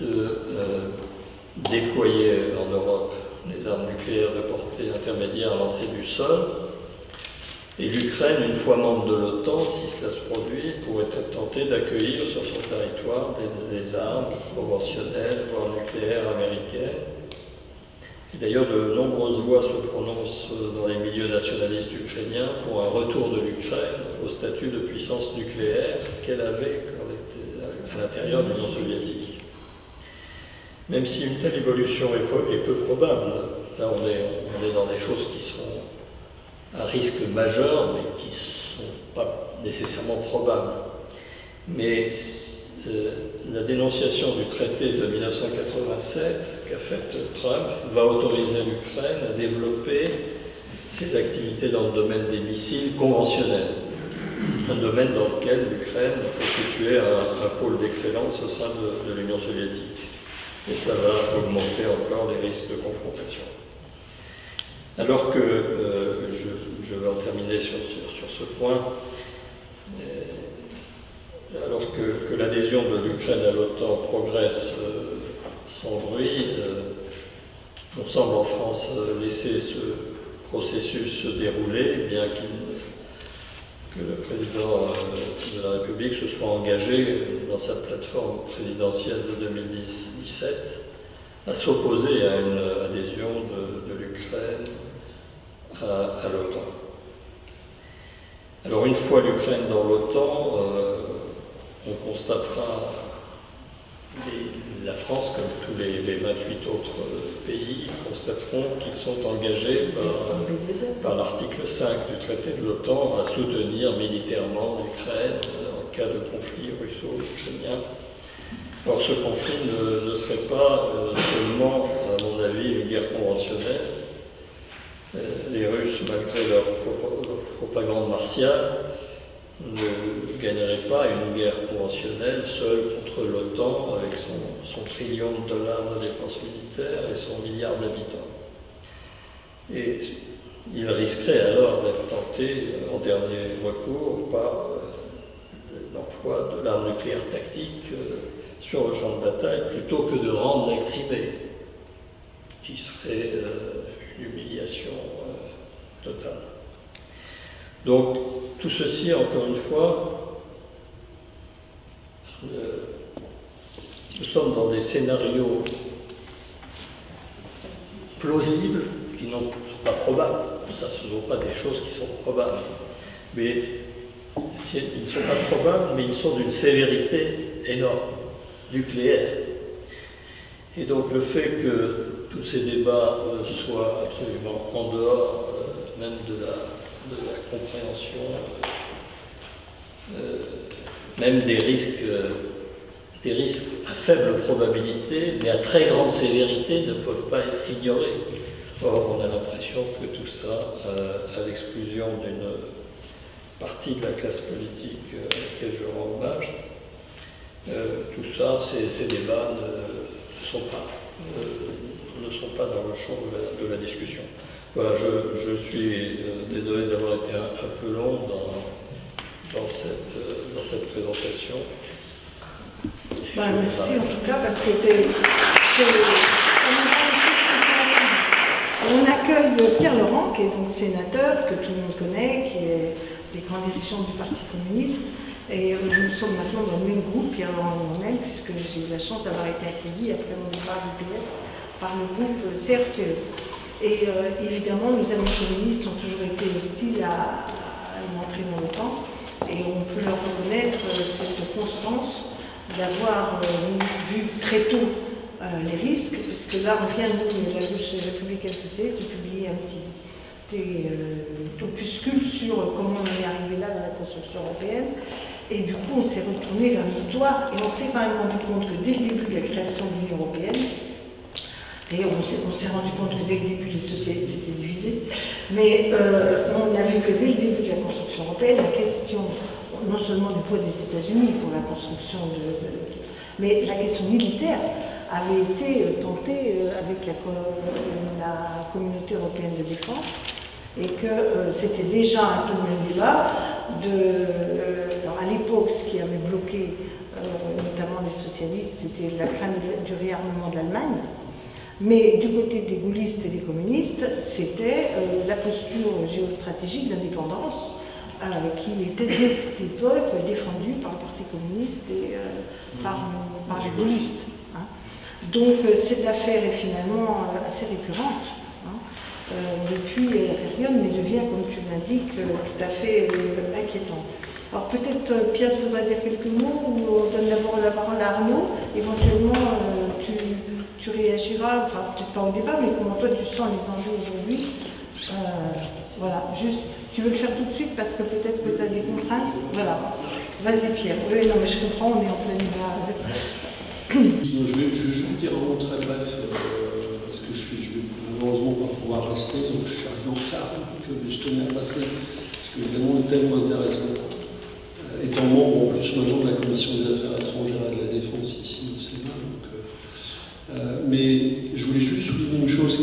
de déployer en Europe les armes nucléaires de portée intermédiaire lancées du sol. Et l'Ukraine, une fois membre de l'OTAN, si cela se produit, pourrait être tentée d'accueillir sur son territoire des armes conventionnelles, voire nucléaires américaines. D'ailleurs, de nombreuses voix se prononcent dans les milieux nationalistes ukrainiens pour un retour de l'Ukraine au statut de puissance nucléaire qu'elle avait quand elle était à l'intérieur de l'Union soviétique. Même si une telle évolution est peu probable, là on est dans des choses qui sont à risque majeur, mais qui ne sont pas nécessairement probables. Mais la dénonciation du traité de 1987 qu'a faite Trump va autoriser l'Ukraine à développer ses activités dans le domaine des missiles conventionnels, un domaine dans lequel l'Ukraine constituait un pôle d'excellence au sein de l'Union soviétique. Et cela va augmenter encore les risques de confrontation. Alors que, je vais en terminer sur ce point, alors que l'adhésion de l'Ukraine à l'OTAN progresse sans bruit, on semble en France laisser ce processus se dérouler, bien que le président de la République se soit engagé dans sa plateforme présidentielle de 2017 à s'opposer à une adhésion de l'Ukraine à l'OTAN. Alors une fois l'Ukraine dans l'OTAN, on constatera, la France, comme tous les 28 autres pays, constateront qu'ils sont engagés par l'article 5 du traité de l'OTAN à soutenir militairement l'Ukraine en cas de conflit russo-ukrainien. Or, ce conflit ne serait pas seulement, à mon avis, une guerre conventionnelle. Les Russes, malgré leur propagande martiale, ne gagneraient pas une guerre conventionnelle seule contre l'OTAN avec son trillion de dollars de dépenses militaires et son milliard d'habitants. Et ils risqueraient alors d'être tentés en dernier recours par l'emploi de l'arme nucléaire tactique sur le champ de bataille plutôt que de rendre la Crimée, qui serait une humiliation totale. Donc, tout ceci, encore une fois, nous sommes dans des scénarios plausibles qui ne sont pas probables. Ça, ce ne sont pas des choses qui sont probables. Mais ils ne sont pas probables, mais ils sont d'une sévérité énorme, nucléaire. Et donc, le fait que tous ces débats soient absolument en dehors même de la compréhension, même des risques à faible probabilité, mais à très grande sévérité, ne peuvent pas être ignorés. Or, on a l'impression que tout ça, à l'exclusion d'une partie de la classe politique à laquelle je rends hommage, tout ça, ces débats ne sont pas dans le champ de la discussion. Voilà, je suis désolé d'avoir été un peu long dans cette présentation. Merci en tout cas, parce que on accueille Pierre Laurent, qui est donc sénateur, que tout le monde connaît, qui est des grands dirigeants du Parti communiste. Et nous sommes maintenant dans le même groupe, Pierre Laurent et moi-même, puisque j'ai eu la chance d'avoir été accueilli après mon départ du PS par le groupe CRCE. Et évidemment, nos amis communistes ont toujours été hostiles à une entrée dans l'OTAN, et on peut leur reconnaître cette constance d'avoir vu très tôt les risques, puisque là, on vient, nous, la gauche républicaine socialiste, de publier un petit opuscule sur comment on est arrivé là dans la construction européenne. Et du coup, on s'est retourné vers l'histoire, et on s'est quand même rendu compte que dès le début de la création de l'Union européenne, et on s'est rendu compte que dès le début, les socialistes étaient divisés. Mais on a vu que dès le début de la construction européenne, la question non seulement du poids des États-Unis pour la construction mais la question militaire avait été tentée avec la communauté européenne de défense, et que c'était déjà un peu le même débat. Alors à l'époque, ce qui avait bloqué notamment les socialistes, c'était la crainte du réarmement de l'Allemagne. Mais du côté des gaullistes et des communistes, c'était la posture géostratégique d'indépendance qui était dès cette époque défendue par le Parti communiste et par les gaullistes. Hein. Donc cette affaire est finalement assez récurrente depuis la période, mais devient, comme tu l'indiques, tout à fait inquiétante. Alors peut-être, Pierre, tu voudrais dire quelques mots, ou on donne d'abord la parole à Arnaud. Éventuellement, tu réagiras, enfin peut-être pas au débat, mais comment toi tu sens les enjeux aujourd'hui. Voilà, juste, tu veux le faire tout de suite parce que peut-être que tu as des contraintes. Voilà, vas-y Pierre. Oui, non mais je comprends, on est en plein débat. Je vais juste dire un mot très bref, parce que je vais malheureusement pas pouvoir rester, donc je suis arrivé en retard, donc je tenais à passer, parce que évidemment le thème m'intéresse beaucoup. Étant membre en plus maintenant de la Commission des Affaires étrangères et de la Défense ici au Sénat, mais je voulais juste souligner une chose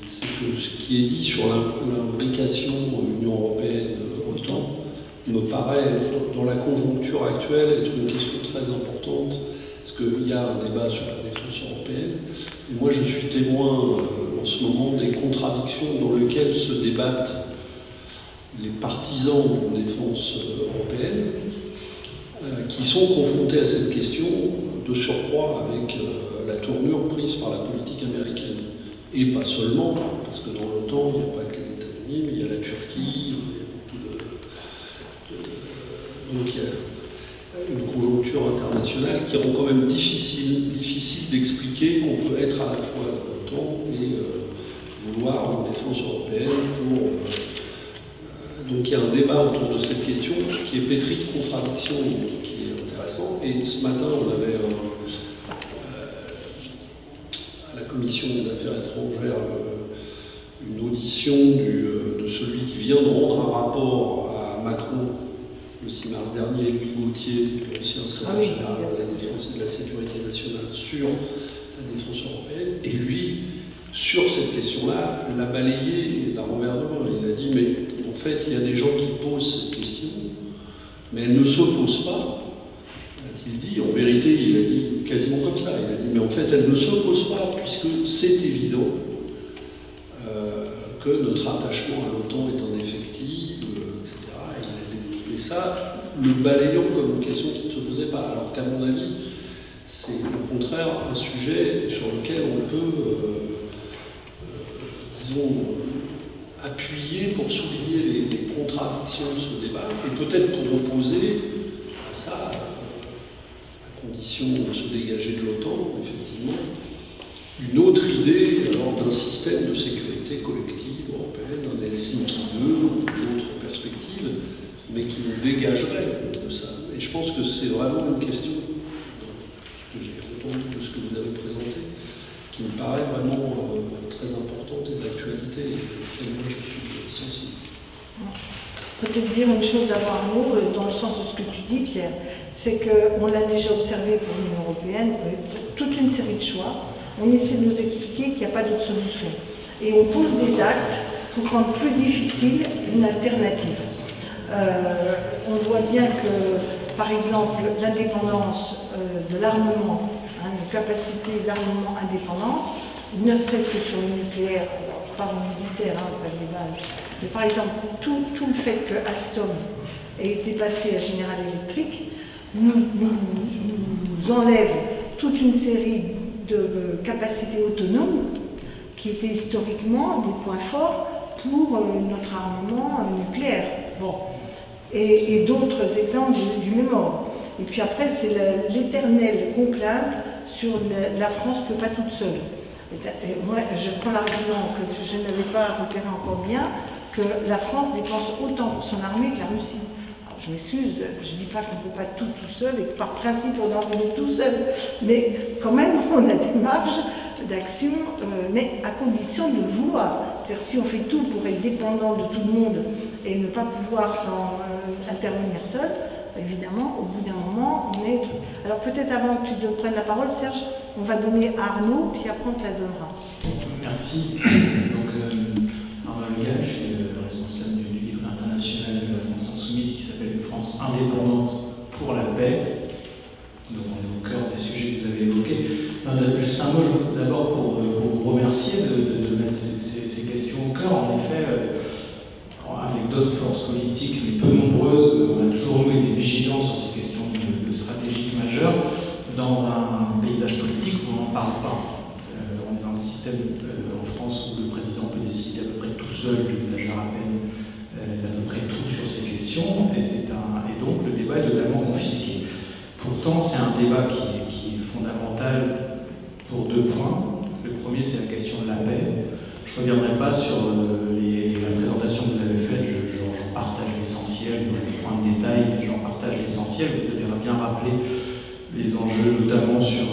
c'est que ce qui est dit sur l'imbrication Union européenne-OTAN me paraît, dans la conjoncture actuelle, être une question très importante, parce qu'il y a un débat sur la défense européenne, et moi je suis témoin en ce moment des contradictions dans lesquelles se débattent les partisans de défense européenne, qui sont confrontés à cette question, de surcroît avec la tournure prise par la politique américaine. Et pas seulement, parce que dans l'OTAN, il n'y a pas que les États-Unis, mais il y a la Turquie, il y a beaucoup donc il y a une conjoncture internationale qui rend quand même difficile d'expliquer qu'on peut être à la fois dans l'OTAN et vouloir une défense européenne pour... donc il y a un débat autour de cette question qui est pétri de contradictions, qui est intéressant. Et ce matin, on avait à la Commission des Affaires étrangères une audition de celui qui vient de rendre un rapport à Macron le 6 mars dernier, Louis Gauthier, l'ancien secrétaire général de la Défense et de la Sécurité nationale, sur la défense européenne. Et lui, sur cette question-là, l'a balayé d'un revers de main. Il a dit, mais en fait, il y a des gens qui posent cette question, mais elle ne se pose pas. A-t-il dit, en vérité, il a dit quasiment comme ça. Il a dit, mais en fait, elle ne se pose pas, puisque c'est évident que notre attachement à l'OTAN est indéfectible, etc. Et il a développé ça, le balayant comme une question qui ne se posait pas. Alors qu'à mon avis, c'est au contraire un sujet sur lequel on peut, disons, appuyer pour souligner les contradictions de ce débat, et peut-être pour opposer à ça, à condition de se dégager de l'OTAN, effectivement, une autre idée d'un système de sécurité collective européenne, un Helsinki 2 ou d'autres perspectives, mais qui nous dégagerait de ça. Et je pense que c'est vraiment une question que j'ai entendu de ce que vous avez présenté, qui me paraît vraiment très importante et d'actualité, et à laquelle moi je suis sensible. Peut-être dire une chose avant Arnaud, dans le sens de ce que tu dis, Pierre, c'est qu'on l'a déjà observé pour l'Union européenne, toute une série de choix. On essaie de nous expliquer qu'il n'y a pas d'autre solution. Et on pose des actes pour rendre plus difficile une alternative. On voit bien que, par exemple, l'indépendance de l'armement, une capacité d'armement indépendante, ne serait-ce que sur le nucléaire, alors, pas le militaire, pas les bases, mais par exemple, tout le fait que Alstom ait été passé à General Electric nous enlève toute une série de capacités autonomes qui étaient historiquement des points forts pour notre armement nucléaire. Bon. Et d'autres exemples du même ordre. Et puis après, c'est l'éternelle complainte sur la France ne peut pas toute seule. Et moi, je prends l'argument que je n'avais pas repéré encore bien, que la France dépense autant pour son armée que la Russie. Alors, je m'excuse, je ne dis pas qu'on ne peut pas tout seul et que par principe on en est tout seul, mais quand même on a des marges d'action, mais à condition de le vouloir. C'est-à-dire si on fait tout pour être dépendant de tout le monde et ne pas pouvoir intervenir seul, évidemment, au bout d'un moment, on est... Alors peut-être avant que tu te prennes la parole, Serge, on va donner à Arnaud, puis après on te la donnera. Merci. Donc, Arnaud Legal, je suis responsable du livre international de la France Insoumise qui s'appelle Une France indépendante pour la paix. Donc on est au cœur des sujets que vous avez évoqués. Juste un mot d'abord pour vous remercier de mettre ces questions au cœur. En effet, avec d'autres forces politiques, mais peu nombreuses, on a toujours eu des vigilances sur ces questions stratégiques majeures dans un paysage politique où on en parle système en France où le président peut décider à peu près tout seul, j'exagère à peine, d'à peu près tout sur ces questions, et donc le débat est totalement confisqué. Pourtant, c'est un débat qui est fondamental pour 2 points. Le premier, c'est la question de la paix. Je ne reviendrai pas sur la présentation que vous avez faite, j'en partage l'essentiel, il y aurait des points de détail, mais j'en partage l'essentiel. Vous avez bien rappelé les enjeux, notamment sur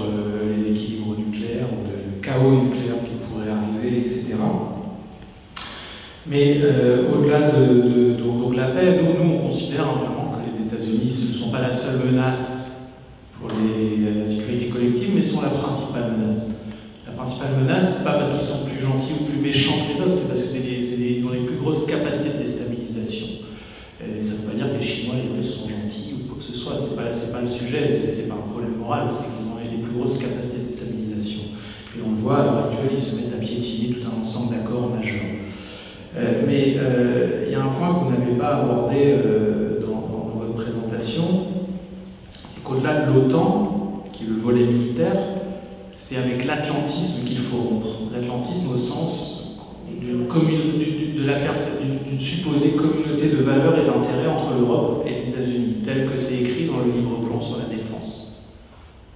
les équilibres nucléaires, le chaos nucléaire qui pourrait arriver, etc. Mais au-delà de la paix, nous on considère vraiment que les États-Unis ne sont pas la seule menace pour la sécurité collective, mais sont la principale menace. La principale menace, pas parce qu'ils sont plus gentils ou plus méchants que les autres, c'est parce qu'ils ont les plus grosses capacités de déstabilisation. Et ça ne veut pas dire que les Chinois, les Russes sont gentils ou quoi que ce soit, c'est pas le sujet, c'est pas un problème moral, c'est qu'ils ont les plus grosses capacités de déstabilisation. Et on le voit, à l'heure actuelle, ils se mettent à piétiner tout un ensemble d'accords majeurs. Mais il y a un point que vous n'avez pas abordé dans votre présentation, c'est qu'au-delà de l'OTAN, qui est le volet militaire, c'est avec l'atlantisme qu'il faut rompre. L'atlantisme au sens d'une supposée communauté de valeurs et d'intérêts entre l'Europe et les États-Unis, tel que c'est écrit dans le livre blanc sur la défense.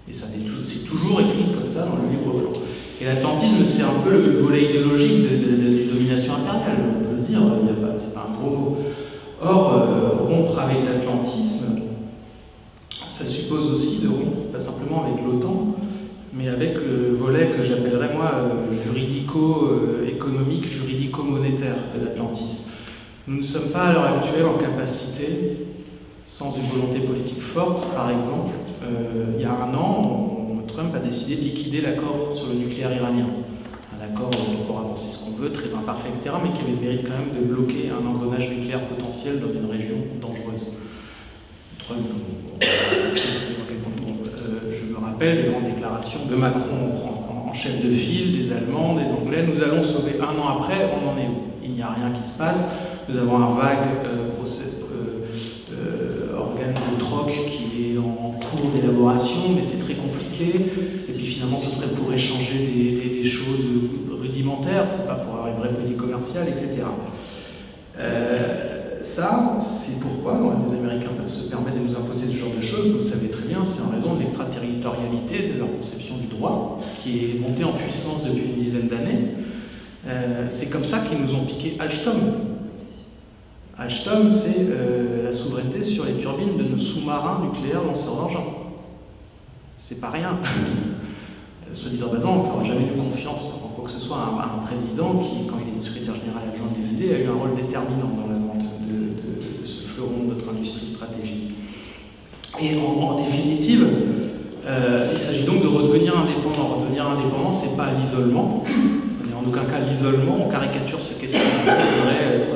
Et c'est toujours écrit comme ça dans le livre blanc. Et l'atlantisme, c'est un peu le volet idéologique de domination impériale, on peut le dire, c'est pas un gros mot. Or, rompre avec l'atlantisme, ça suppose aussi de rompre, pas simplement avec l'OTAN, mais avec le volet que j'appellerais moi juridico-économique, juridico-monétaire de l'atlantisme. Nous ne sommes pas à l'heure actuelle en capacité, sans une volonté politique forte, par exemple, il y a 1 an, Trump a décidé de liquider l'accord sur le nucléaire iranien. Un accord dont on pourra penser ce qu'on veut, très imparfait, etc., mais qui avait le mérite quand même de bloquer un engrenage nucléaire potentiel dans une région dangereuse. Trump, je me rappelle des grandes déclarations de Macron en chef de file, des Allemands, des Anglais. Nous allons sauver. 1 an après, on en est où? Il n'y a rien qui se passe. Nous avons un vague organe de troc qui est en cours d'élaboration, mais c'est très compliqué. Et puis finalement, ce serait pour échanger des choses rudimentaires, c'est pas pour avoir une vraie politique commerciale, etc. Ça, c'est pourquoi les Américains peuvent se permettre de nous imposer ce genre de choses. Vous le savez très bien, c'est en raison de l'extraterritorialité de leur conception du droit, qui est montée en puissance depuis une dizaine d'années. C'est comme ça qu'ils nous ont piqué Alstom. Alstom, c'est la souveraineté sur les turbines de nos sous-marins nucléaires lanceurs d'engins. C'est pas rien. Soit dit en passant, on ne fera jamais de confiance en quoi que ce soit à un président qui, quand il est secrétaire général adjoint de l'Élysée, a eu un rôle déterminant dans la vente de ce fleuron de notre industrie stratégique. Et en définitive, il s'agit donc de redevenir indépendant. Redevenir indépendant, ce n'est pas l'isolement. Ce n'est en aucun cas l'isolement. On caricature ce questionnement. Il faudrait être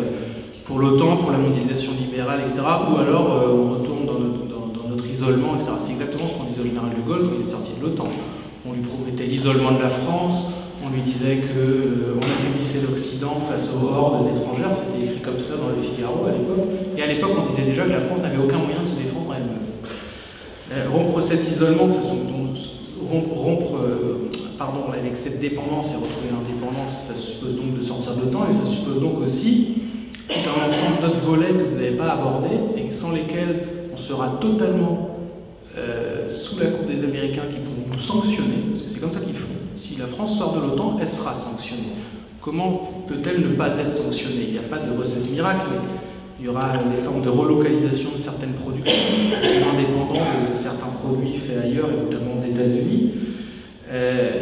pour l'OTAN, pour la mondialisation libérale, etc. Ou alors on retourne dans notre isolement, etc. C'est exactement ce qu'on disait au général de Gaulle quand il est sorti de l'OTAN. On lui promettait l'isolement de la France, on lui disait qu'on affaiblissait l'Occident face aux hordes étrangères, c'était écrit comme ça dans le Figaro à l'époque. Et à l'époque, on disait déjà que la France n'avait aucun moyen de se défendre elle-même. Rompre cet isolement, avec cette dépendance et retrouver l'indépendance, ça suppose donc de sortir de l'OTAN, et ça suppose donc aussi tout un ensemble d'autres volets que vous n'avez pas abordés et sans lesquels on sera totalement sous la coupe des Américains qui pourront nous sanctionner, parce que c'est comme ça qu'ils font. Si la France sort de l'OTAN, elle sera sanctionnée. Comment peut-elle ne pas être sanctionnée? Il n'y a pas de recette miracle, mais il y aura des formes de relocalisation de certaines productions, indépendantes de certains produits faits ailleurs, et notamment aux États-Unis.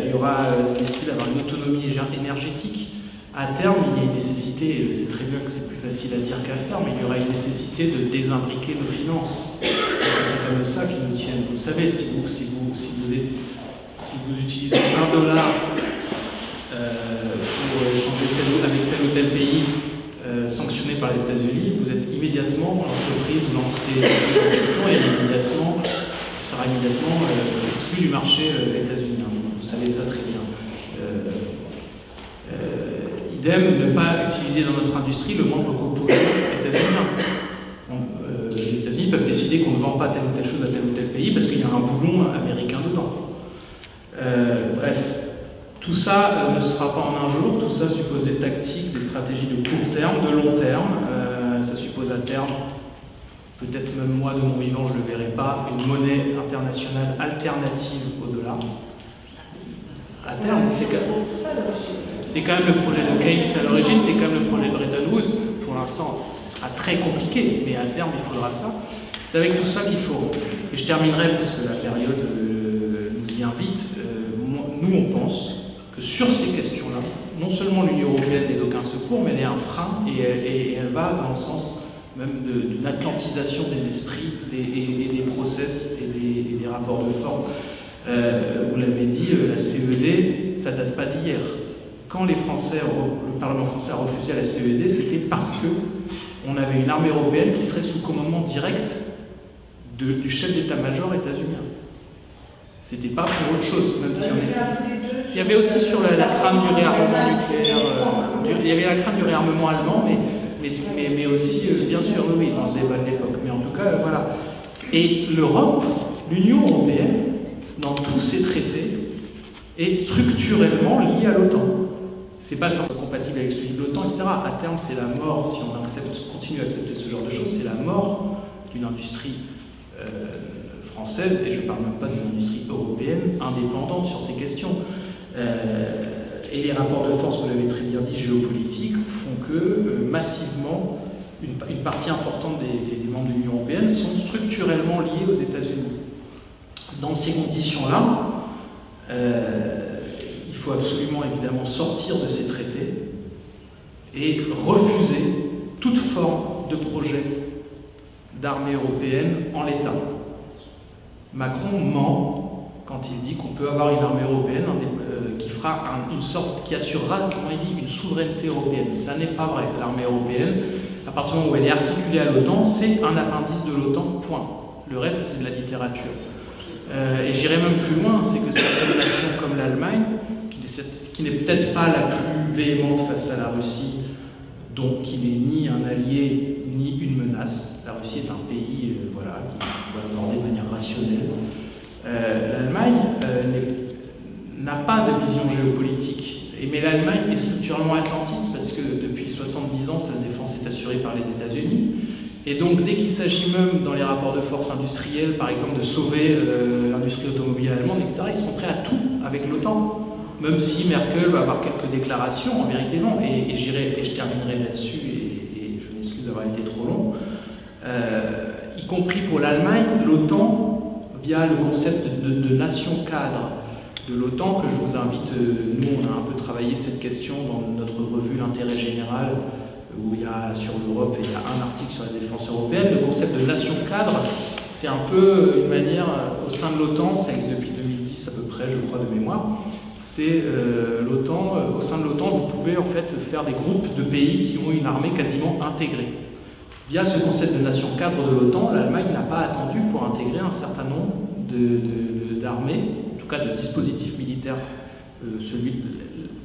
Il y aura la nécessité d'avoir une autonomie énergétique. À terme, il y a une nécessité, et je sais très bien que c'est plus facile à dire qu'à faire, mais il y aura une nécessité de désimbriquer nos finances. Parce que c'est comme ça qu'ils nous tiennent. Vous le savez, si vous utilisez $1 pour échanger avec tel ou tel pays sanctionné par les États-Unis, vous êtes immédiatement l'entreprise ou l'entité en question et sera immédiatement exclu du marché états-unien. Vous savez ça très bien. Idem, ne pas utiliser dans notre industrie le moindre composant états-unien. Les États-Unis peuvent décider qu'on ne vend pas telle ou telle chose à tel ou tel pays parce qu'il y a un boulon américain dedans. Bref, Tout ça ne sera pas en un jour, tout ça suppose des tactiques, des stratégies de court terme, de long terme. Ça suppose à terme, peut-être même moi de mon vivant je ne le verrai pas, une monnaie internationale alternative au dollar. À terme, c'est quand même le projet de Keynes à l'origine, c'est quand même le projet de Bretton Woods. Pour l'instant, ce sera très compliqué, mais à terme, il faudra ça. C'est avec tout ça qu'il faut. Et je terminerai, puisque la période nous y invite. Nous, on pense que sur ces questions-là, non seulement l'Union européenne n'est d'aucun secours, mais elle est un frein et elle va dans le sens même d'une atlantisation des esprits et des process et des rapports de force. Vous l'avez dit, la CED, ça ne date pas d'hier. Quand le Parlement français a refusé la CED, c'était parce qu'on avait une armée européenne qui serait sous commandement direct du chef d'état-major états-unien. C'était pas pour autre chose, même si en effet. Il y avait aussi sur la crainte du réarmement nucléaire, il y avait la crainte du réarmement allemand, mais aussi, bien sûr, oui, dans le débat de l'époque. Mais en tout cas, voilà. Et l'Europe, l'Union européenne, dans tous ces traités, est structurellement liée à l'OTAN. C'est pas simplement compatible avec celui de l'OTAN, etc. À terme, c'est la mort, si on continue à accepter ce genre de choses, c'est la mort d'une industrie française, et je ne parle même pas d'une industrie européenne indépendante sur ces questions. Et les rapports de force, vous l'avez très bien dit, géopolitiques, font que massivement, une partie importante des membres de l'Union européenne sont structurellement liés aux États-Unis. Dans ces conditions-là, il faut absolument évidemment sortir de ces traités et refuser toute forme de projet d'armée européenne en l'état. Macron ment quand il dit qu'on peut avoir une armée européenne qui fera une sorte, qui assurera, comment il dit, une souveraineté européenne. Ça n'est pas vrai. L'armée européenne, à partir du moment où elle est articulée à l'OTAN, c'est un appendice de l'OTAN, point. Le reste, c'est de la littérature. Et j'irai même plus loin, c'est que certaines nations comme l'Allemagne, qui n'est peut-être pas la plus véhémente face à la Russie, donc qui n'est ni un allié ni une menace. La Russie est un pays voilà, qui faut aborder de manière rationnelle. L'Allemagne n'a pas de vision géopolitique, mais l'Allemagne est structurellement atlantiste parce que depuis 70 ans, sa défense est assurée par les États-Unis. Et donc, dès qu'il s'agit même dans les rapports de force industriels, par exemple, de sauver l'industrie automobile allemande, etc., ils sont prêts à tout avec l'OTAN. Même si Merkel va avoir quelques déclarations, en vérité non. Et je terminerai là-dessus, et je m'excuse d'avoir été trop long. Y compris pour l'Allemagne, l'OTAN, via le concept de nation cadre de l'OTAN, que je vous invite, nous on a un peu travaillé cette question dans notre revue L'intérêt général, où il y a sur l'Europe, il y a un article sur la défense européenne. Le concept de nation cadre, c'est un peu une manière, au sein de l'OTAN, ça existe depuis 2010 à peu près, je crois, de mémoire, c'est l'OTAN, au sein de l'OTAN, vous pouvez en fait faire des groupes de pays qui ont une armée quasiment intégrée. Via ce concept de nation cadre de l'OTAN, l'Allemagne n'a pas attendu pour intégrer un certain nombre d'armées, en tout cas de dispositifs militaires.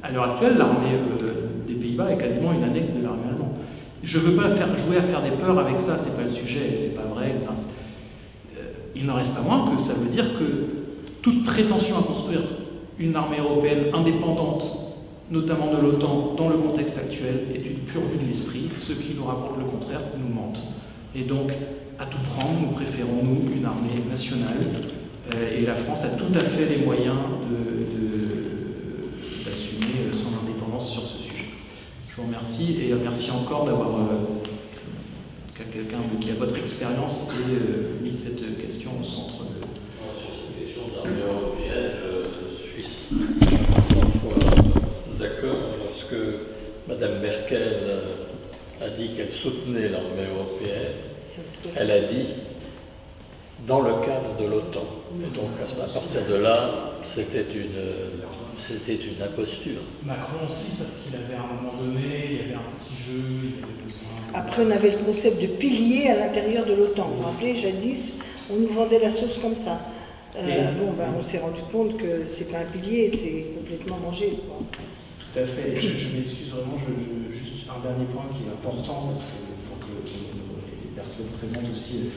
À l'heure actuelle, l'armée des Pays-Bas est quasiment une annexe de l'armée allemande. Je ne veux pas jouer à faire des peurs avec ça, c'est pas le sujet, c'est pas vrai. Enfin, il n'en reste pas moins que ça veut dire que toute prétention à construire une armée européenne indépendante, notamment de l'OTAN, dans le contexte actuel, est une pure vue de l'esprit. Ceux qui nous racontent le contraire nous mentent. Et donc, à tout prendre, nous préférons, nous, une armée nationale. Et la France a tout à fait les moyens d'assumer son indépendance sur ce sujet. Je vous remercie et merci encore d'avoir quelqu'un qui a votre expérience et mis cette question au centre de... Sur cette question d'armée européenne, je suis 100 fois d'accord. Lorsque Mme Merkel a dit qu'elle soutenait l'armée européenne, elle a dit dans le cadre de l'OTAN. Et donc à partir de là, c'était une imposture. Macron aussi, sauf qu'il avait à un moment donné, il y avait un petit jeu, il y avait besoin... Après, on avait le concept de pilier à l'intérieur de l'OTAN. Vous vous rappelez, jadis, on nous vendait la sauce comme ça. On s'est rendu compte que c'est pas un pilier, c'est complètement mangé, quoi. Tout à fait. Je m'excuse vraiment, juste un dernier point qui est important, parce que pour que les personnes présentes aussi...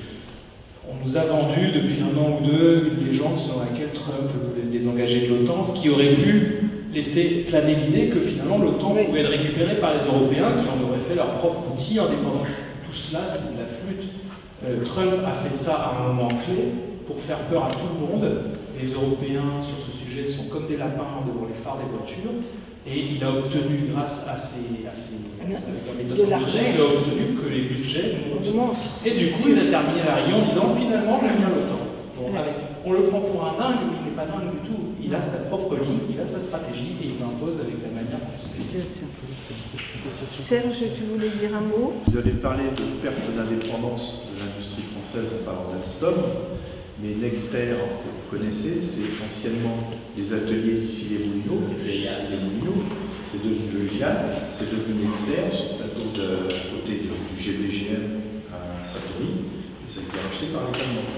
On nous a vendu depuis un an ou deux une légende selon laquelle Trump voulait se désengager de l'OTAN, ce qui aurait pu laisser planer l'idée que finalement l'OTAN pouvait être récupéré par les Européens qui en auraient fait leur propre outil indépendant. Tout cela, c'est de la flûte. Trump a fait ça à un moment clé pour faire peur à tout le monde. Les Européens, sur ce sujet, sont comme des lapins devant les phares des voitures. Et il a obtenu, grâce à ses méthodes de budget, il a obtenu que les budgets montent. Et du coup, il a terminé la réunion en disant finalement, j'aime bien l'OTAN. Bon, on le prend pour un dingue, mais il n'est pas dingue du tout. Il a sa propre ligne, il a sa stratégie et il l'impose avec la manière dont c'est. Serge, tu voulais dire un mot? Vous avez parlé de perte d'indépendance de l'industrie française en parlant d'Alstom, mais Nexter, que vous connaissez, c'est anciennement les ateliers d'Issy-les-Moulineaux, qui étaient Issy-les-Moulineaux, c'est devenu le GIAD, c'est devenu Nexter, sur le plateau à côté du GBGM à Satory, et ça a été racheté par les Allemands.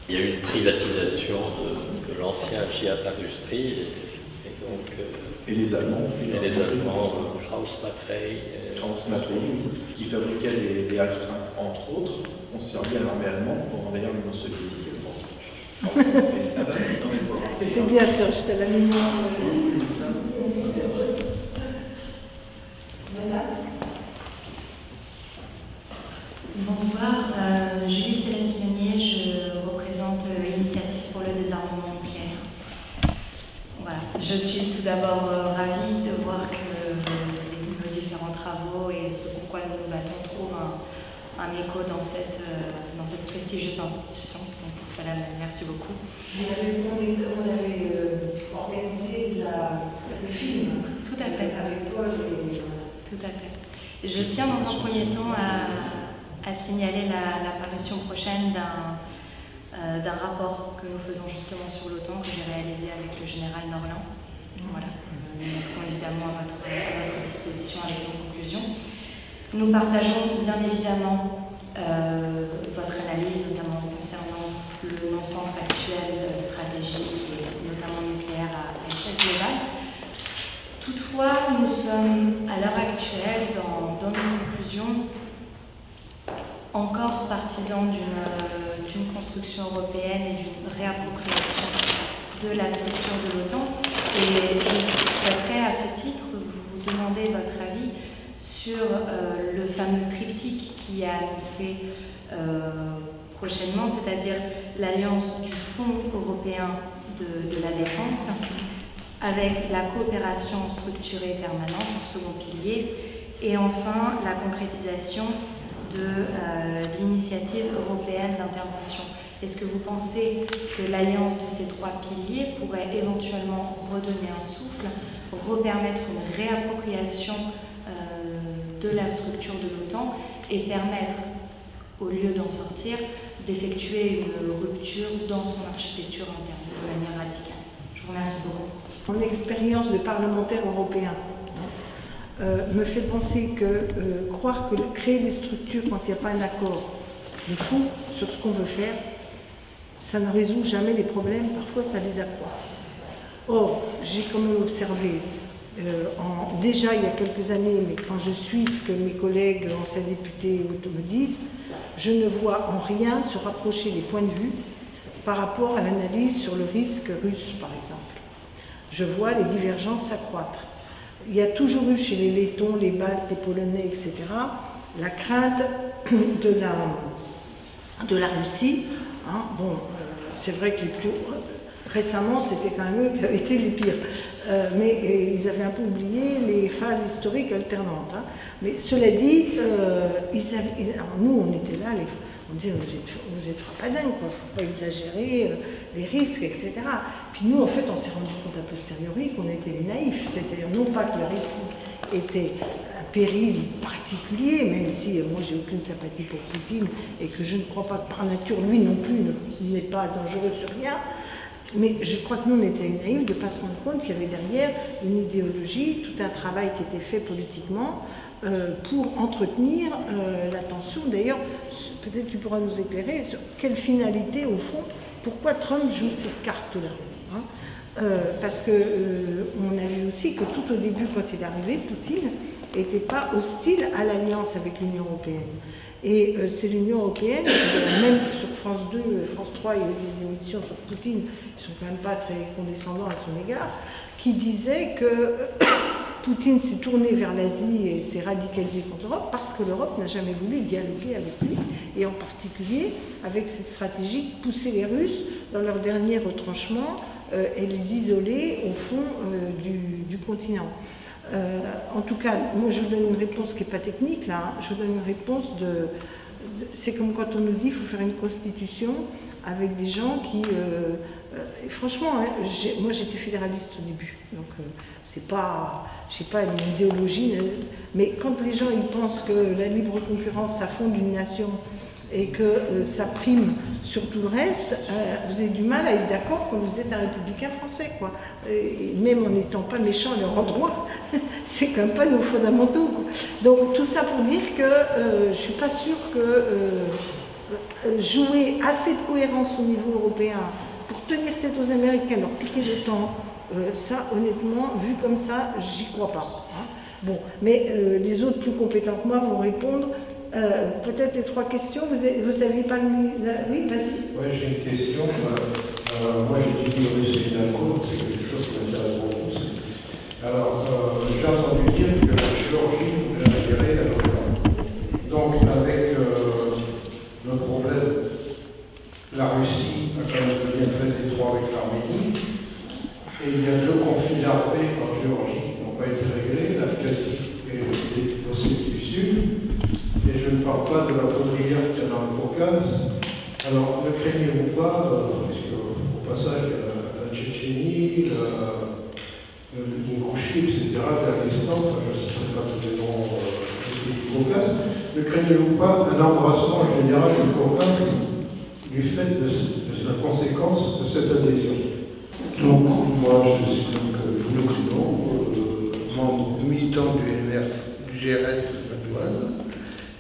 Il y a eu une privatisation de l'ancien GIAD Industrie, et donc... Et les Allemands. Krauss-Maffei. Krauss-Maffei, qui fabriquait les Half-Track, entre autres, ont servi à l'armée allemande pour envahir l'Union soviétique. C'est bien, Serge, je t'ai la mémoire. Bonsoir, Julie Céleste-Meunier, je représente Initiative pour le désarmement nucléaire. Voilà. Je suis tout d'abord ravie de voir que nos différents travaux et ce pourquoi nous nous battons trouvent un écho dans cette prestigieuse institution. Donc pour cela, merci beaucoup. On avait organisé le film. Tout à fait. Avec toi. Tout à fait. Je tiens dans un premier temps à signaler la parution prochaine d'un rapport que nous faisons justement sur l'OTAN, que j'ai réalisé avec le général Norland. Voilà. Nous mettrons évidemment à votre disposition avec nos conclusions. Nous partageons bien évidemment votre analyse, notamment concernant le non-sens actuel stratégique, et notamment nucléaire à échelle globale. Toutefois, nous sommes à l'heure actuelle, dans nos conclusions, encore partisans d'une construction européenne et d'une réappropriation de la structure de l'OTAN. Et je souhaiterais à ce titre vous demander votre avis sur le fameux triptyque qui est annoncé prochainement, c'est-à-dire l'alliance du Fonds européen de la défense avec la coopération structurée permanente en second pilier et enfin la concrétisation de l'initiative européenne d'intervention. Est-ce que vous pensez que l'alliance de ces trois piliers pourrait éventuellement redonner un souffle, repermettre une réappropriation de la structure de l'OTAN et permettre, au lieu d'en sortir, d'effectuer une rupture dans son architecture interne de manière radicale? Je vous remercie beaucoup. Mon expérience de parlementaire européen me fait penser que croire que créer des structures quand il n'y a pas un accord de fond sur ce qu'on veut faire, ça ne résout jamais les problèmes, parfois ça les accroît. Or, j'ai quand même observé, déjà il y a quelques années, mais quand je suis ce que mes collègues anciens députés me disent, je ne vois en rien se rapprocher les points de vue par rapport à l'analyse sur le risque russe, par exemple. Je vois les divergences s'accroître. Il y a toujours eu chez les Lettons, les Baltes, les Polonais, etc., la crainte de la Russie. Hein. Bon, c'est vrai que les plus récemment, c'était quand même eux qui avaient été les pires. Mais ils avaient un peu oublié les phases historiques alternantes. Hein. Mais cela dit, alors nous, on était là, on disait, vous êtes frappadins, quoi, il ne faut pas exagérer les risques, etc. Puis nous, en fait, on s'est rendu compte a posteriori qu'on était les naïfs. C'est-à-dire non pas que le risque était un péril particulier, même si moi, j'ai aucune sympathie pour Poutine et que je ne crois pas que par nature, lui non plus, n'est pas dangereux sur rien. Mais je crois que nous, on était naïfs de ne pas se rendre compte qu'il y avait derrière une idéologie, tout un travail qui était fait politiquement pour entretenir la tension. D'ailleurs, peut-être tu pourras nous éclairer sur quelle finalité, au fond, pourquoi Trump joue cette carte-là. Hein. parce que on a vu aussi que tout au début, quand il est arrivé, Poutine n'était pas hostile à l'alliance avec l'Union européenne. Et c'est l'Union européenne, même sur France 2, France 3, il y a eu des émissions sur Poutine, ils ne sont quand même pas très condescendants à son égard, qui disaient que Poutine s'est tourné vers l'Asie et s'est radicalisé contre l'Europe parce que l'Europe n'a jamais voulu dialoguer avec lui, et en particulier avec cette stratégie de pousser les Russes dans leur dernier retranchement et les isoler au fond du continent. En tout cas, moi je vous donne une réponse qui n'est pas technique là, hein. Je vous donne une réponse c'est comme quand on nous dit qu'il faut faire une constitution avec des gens qui... franchement, hein, moi j'étais fédéraliste au début, donc c'est pas, je sais pas, une idéologie, mais quand les gens ils pensent que la libre concurrence ça fonde une nation et que ça prime sur tout le reste, vous avez du mal à être d'accord quand vous êtes un républicain français, quoi. Et même en n'étant pas méchant à leur endroit, c'est quand même pas nos fondamentaux, quoi. Donc tout ça pour dire que je ne suis pas sûre que jouer assez de cohérence au niveau européen pour tenir tête aux Américains, leur piquer le temps, ça honnêtement, vu comme ça, j'y crois pas. Hein. Bon, mais les autres plus compétents que moi vont répondre. Peut-être les 3 questions, vous aviez pas mis... Oui, vas-y. Oui, j'ai une question. Moi, j'étudie le russe et l'alcool, c'est quelque chose qui m'intéresse beaucoup. Alors, j'ai entendu dire que la Géorgie voulait adhérer à l'OTAN. Donc, avec le problème, la Russie a quand même un lien très étroit avec l'Arménie, et il y a 2 conflits armés en Géorgie qui n'ont pas été réglés, l'Abkhazie et l'Ossétie du Sud. Et je ne parle pas de la poudrière qu'il y a dans le Caucase. Alors, ne craignez-vous pas, parce qu'au passage, il y a la Tchétchénie, l'Ingouchie, etc., l'Afghanistan, je ne citerai pas tous les noms du Caucase, ne craignez-vous pas un embrassement général du Caucase du fait de la conséquence de cette adhésion? Donc, moi, je suis donc Bruno Clunon, membre militant du GRS Madoise.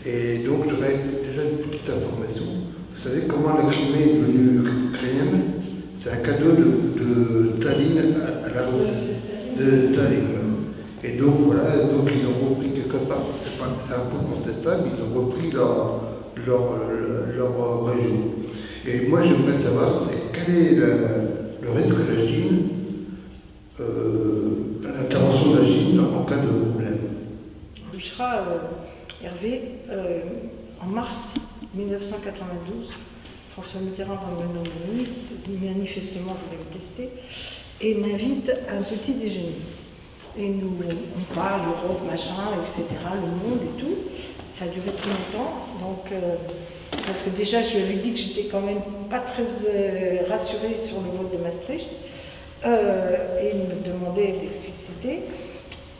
Et donc, j'aurais déjà une petite information. Vous savez comment la Crimée est devenue ukrainienne? C'est un cadeau de Staline à la Russie. De Staline. Et donc, voilà, donc ils ont repris quelque part, c'est un peu contestable, ils ont repris leur région. Et moi, j'aimerais savoir, quel est le risque de la Chine, l'intervention de la Chine en cas de problème? Bouchra, Hervé, en mars 1992, François Mitterrand me nomme ministre, manifestement voulait me tester, et m'invite à un petit déjeuner. Et nous, on parle Europe, machin, etc., le monde et tout. Ça a duré très longtemps, donc, parce que déjà je lui avais dit que j'étais quand même pas très rassurée sur le vote de Maastricht, et il me demandait d'expliciter.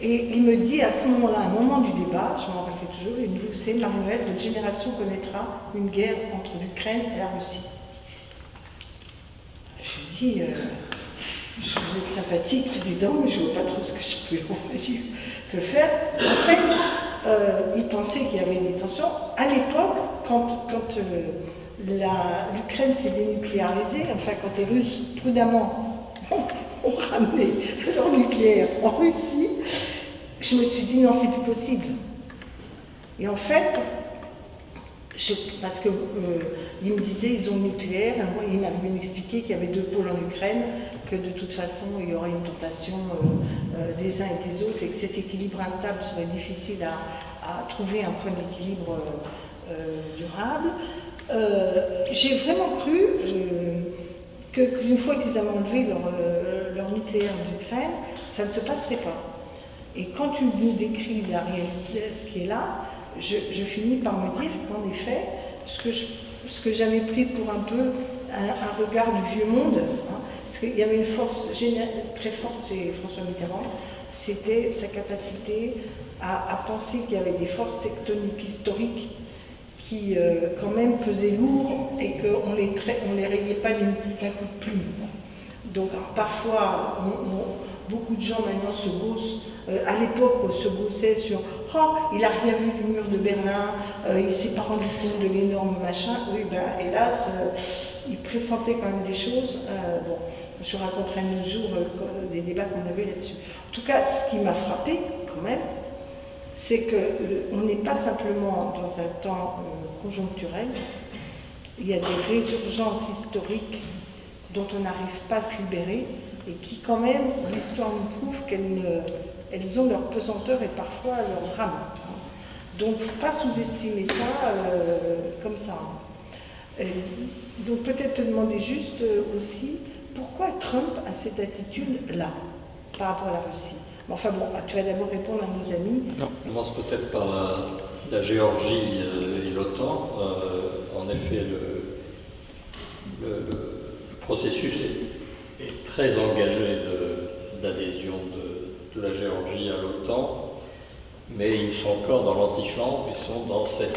Et il me dit à ce moment-là, un moment du débat, je m'en rappelle toujours, il me dit, vous savez, Marie-Noëlle, votre génération connaîtra une guerre entre l'Ukraine et la Russie. Je lui dis, vous êtes sympathique, président, mais je ne vois pas trop ce que je peux faire. En fait, il pensait qu'il y avait des tensions. À l'époque, quand l'Ukraine s'est dénucléarisée, enfin quand les Russes, prudemment, ont ramené leur nucléaire en Russie, je me suis dit non, c'est plus possible. Et en fait, parce que il me disait ils ont le nucléaire, il m'a bien expliqué qu'il y avait 2 pôles en Ukraine, que de toute façon il y aurait une tentation des uns et des autres, et que cet équilibre instable serait difficile à trouver un point d'équilibre durable. J'ai vraiment cru qu'une fois qu'ils avaient enlevé leur nucléaire d'Ukraine, ça ne se passerait pas. Et quand tu nous décris la réalité, ce qui est là, je finis par me dire qu'en effet, ce que j'avais pris pour un peu un regard du vieux monde, hein, parce qu'il y avait une force très forte chez François Mitterrand, c'était sa capacité à penser qu'il y avait des forces tectoniques historiques qui quand même pesaient lourd et qu'on les rayait pas d'un coup de plume. Donc alors, parfois, beaucoup de gens maintenant se gossent à l'époque se gossaient sur « Oh, il n'a rien vu du mur de Berlin, il ne s'est pas rendu compte de l'énorme machin ». Oui, ben hélas, il pressentait quand même des choses. Bon, je raconterai un autre jour les débats qu'on avait là-dessus. En tout cas, ce qui m'a frappé quand même, c'est qu'on n'est pas simplement dans un temps conjoncturel, il y a des résurgences historiques dont on n'arrive pas à se libérer et qui quand même, l'histoire nous prouve qu'elles ont leur pesanteur et parfois leur drame. Donc il ne faut pas sous-estimer ça comme ça. Donc peut-être te demander juste aussi pourquoi Trump a cette attitude-là par rapport à la Russie. Enfin bon, tu vas d'abord répondre à nos amis. Non, on commence peut-être par la Géorgie et l'OTAN. En effet, le processus est très engagé d'adhésion de la Géorgie à l'OTAN, mais ils sont encore dans l'antichambre, ils sont dans cette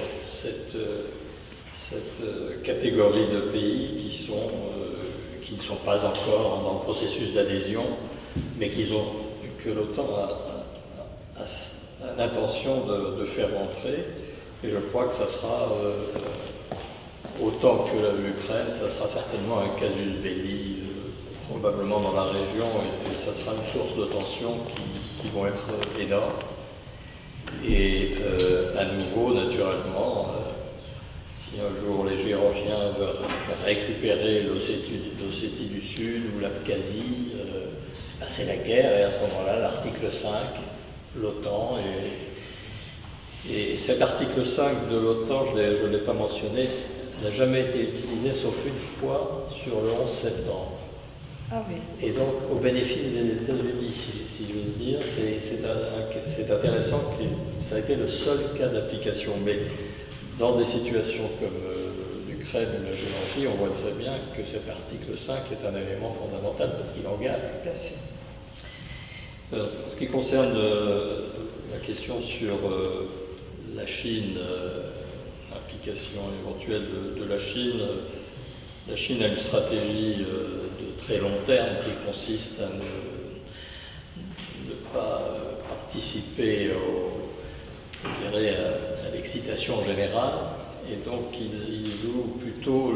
catégorie de pays qui ne sont pas encore dans le processus d'adhésion, mais que l'OTAN a l'intention de faire rentrer, et je crois que ça sera, autant que l'Ukraine, ça sera certainement un casus belli, probablement dans la région, et ça sera une source de tensions qui vont être énormes. Et à nouveau, naturellement, si un jour les Géorgiens veulent récupérer l'Ossétie du Sud ou l'Abkhazie, c'est la guerre, et à ce moment-là, l'article 5, l'OTAN, et cet article 5 de l'OTAN, je ne l'ai pas mentionné, n'a jamais été utilisé sauf une fois sur le 11 septembre. Ah oui. Et donc, au bénéfice des États-Unis, si j'ose dire, c'est intéressant que ça a été le seul cas d'application. Mais dans des situations comme l'Ukraine ou la Géorgie, on voit très bien que cet article 5 est un élément fondamental parce qu'il engage. Bien sûr. En ce qui concerne la question sur la Chine, l'implication éventuelle de la Chine a une stratégie de très long terme qui consiste à ne pas participer à l'excitation générale, et donc il joue plutôt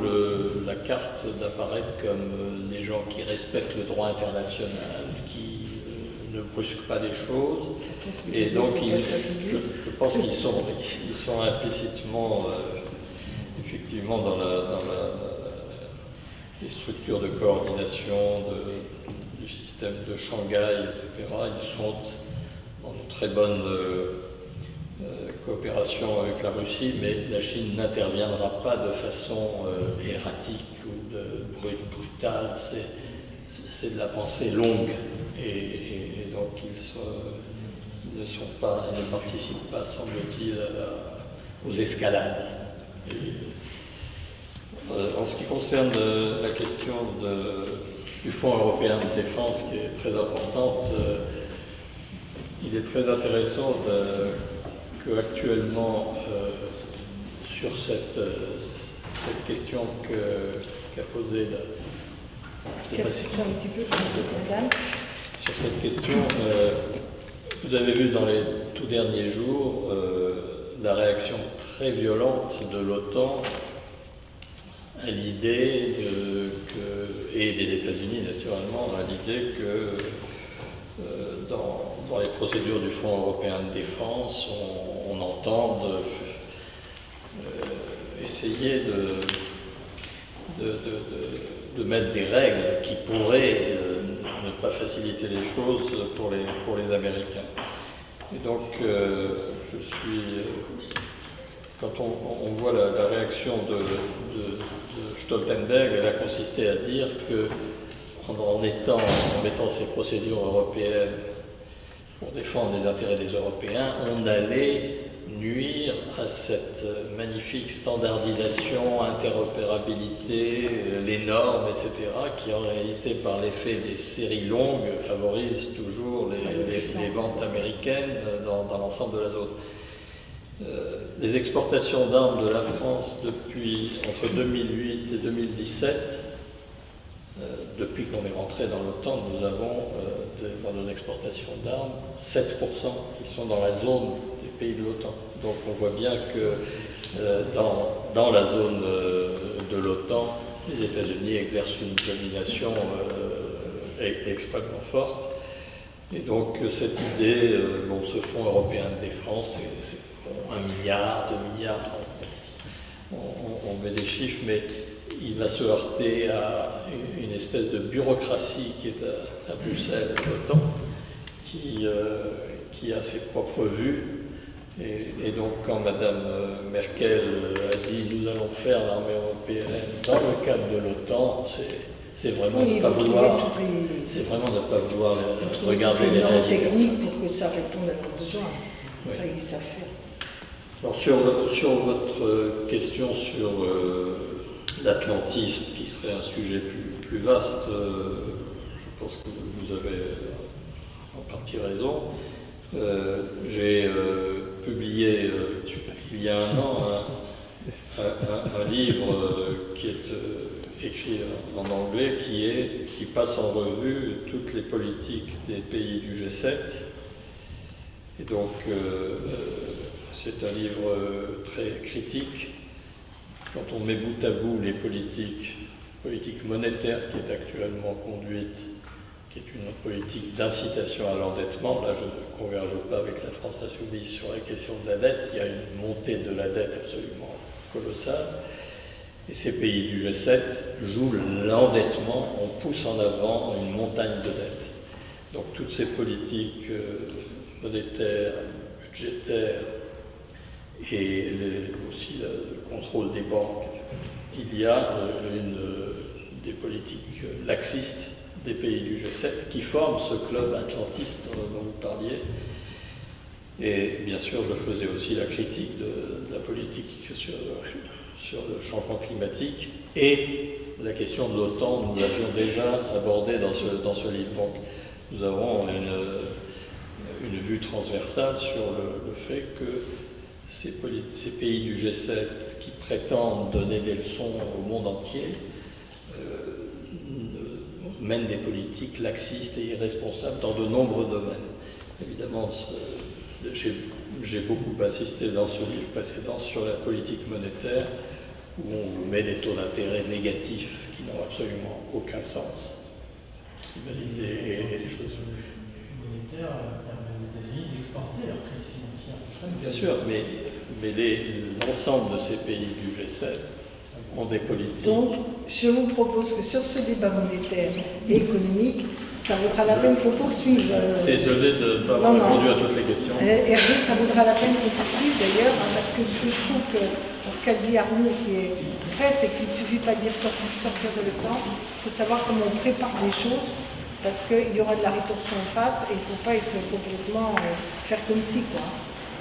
la carte d'apparaître comme des gens qui respectent le droit international, qui ne brusquent pas les choses, et donc je pense qu'ils sont implicitement effectivement dans les structures de coordination du système de Shanghai, etc. Ils sont en très bonne coopération avec la Russie, mais la Chine n'interviendra pas de façon erratique ou brutale. C'est de la pensée longue, et donc ils ne participent pas, semble-t-il, aux escalades. En ce qui concerne la question du Fonds européen de défense, qui est très importante, il est très intéressant qu'actuellement, sur cette question qu'a posée sur cette question, vous avez vu dans les tout derniers jours la réaction très violente de l'OTAN à l'idée et des États-Unis naturellement, à l'idée que dans les procédures du Fonds européen de défense, on entend essayer de mettre des règles qui pourraient ne pas faciliter les choses pour les Américains. Et donc, quand on voit la réaction de Stoltenberg, elle a consisté à dire que en mettant ces procédures européennes pour défendre les intérêts des Européens, on allait nuire à cette magnifique standardisation, interopérabilité, les normes, etc., qui en réalité, par l'effet des séries longues, favorisent toujours les ventes américaines dans l'ensemble de la zone. Les exportations d'armes de la France entre 2008 et 2017, depuis qu'on est rentré dans l'OTAN, nous avons dans nos exportations d'armes 7% qui sont dans la zone des pays de l'OTAN. Donc on voit bien que dans la zone de l'OTAN, les États-Unis exercent une domination extrêmement forte. Et donc cette idée, ce fonds européen de défense, c'est 1 milliard, 2 milliards, on met des chiffres, mais il va se heurter à une espèce de bureaucratie qui est à Bruxelles, l'OTAN, qui a ses propres vues. Et donc quand Mme Merkel a dit « nous allons faire l'armée européenne dans le cadre de l'OTAN », c'est vraiment de ne pas vouloir, regarder les réalités techniques pour que ça réponde à leurs besoins. Oui. Ça, ils savent faire. Alors sur votre question sur l'atlantisme, qui serait un sujet plus vaste, je pense que vous avez en partie raison. J'ai publié il y a 1 an un livre qui est écrit en anglais qui passe en revue toutes les politiques des pays du G7. Et donc c'est un livre très critique. Quand on met bout à bout les politiques monétaires qui est actuellement conduite, qui est une politique d'incitation à l'endettement, là je ne converge pas avec la France insoumise sur la question de la dette, il y a une montée de la dette absolument colossale, et ces pays du G7 jouent l'endettement, on pousse en avant une montagne de dettes. Donc toutes ces politiques monétaires, budgétaires, et aussi le contrôle des banques, il y a des politiques laxistes des pays du G7 qui forment ce club atlantiste dont vous parliez. Et bien sûr, je faisais aussi la critique de la politique sur le changement climatique et la question de l'OTAN, nous l'avions déjà abordé dans ce livre. Donc, nous avons une vue transversale sur le fait que ces pays du G7 qui prétendent donner des leçons au monde entier mènent des politiques laxistes et irresponsables dans de nombreux domaines. Évidemment, j'ai beaucoup insisté dans ce livre précédent sur la politique monétaire, où on vous met des taux d'intérêt négatifs qui n'ont absolument aucun sens. Monétaire permet aux États-Unis d'exporter leur crise financière, c'est ça? Bien sûr, mais l'ensemble de ces pays du G7 ont des politiques. Donc, je vous propose que sur ce débat monétaire et économique, ça vaudra la peine qu'on poursuive. Désolé de ne pas avoir répondu à toutes les questions. Hervé, ça vaudra la peine qu'on poursuive d'ailleurs, parce que ce que je trouve que, dans ce qu'a dit Arnaud, qui est vrai, c'est qu'il ne suffit pas de dire sortir de l'OTAN, il faut savoir comment on prépare des choses, parce qu'il y aura de la rétorsion en face, et il ne faut pas être complètement faire comme si, quoi.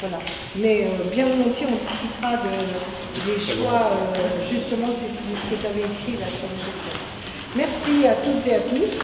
Voilà. Mais bien volontiers, on discutera des choix, justement, de ce que tu avais écrit là sur le G7. Merci à toutes et à tous.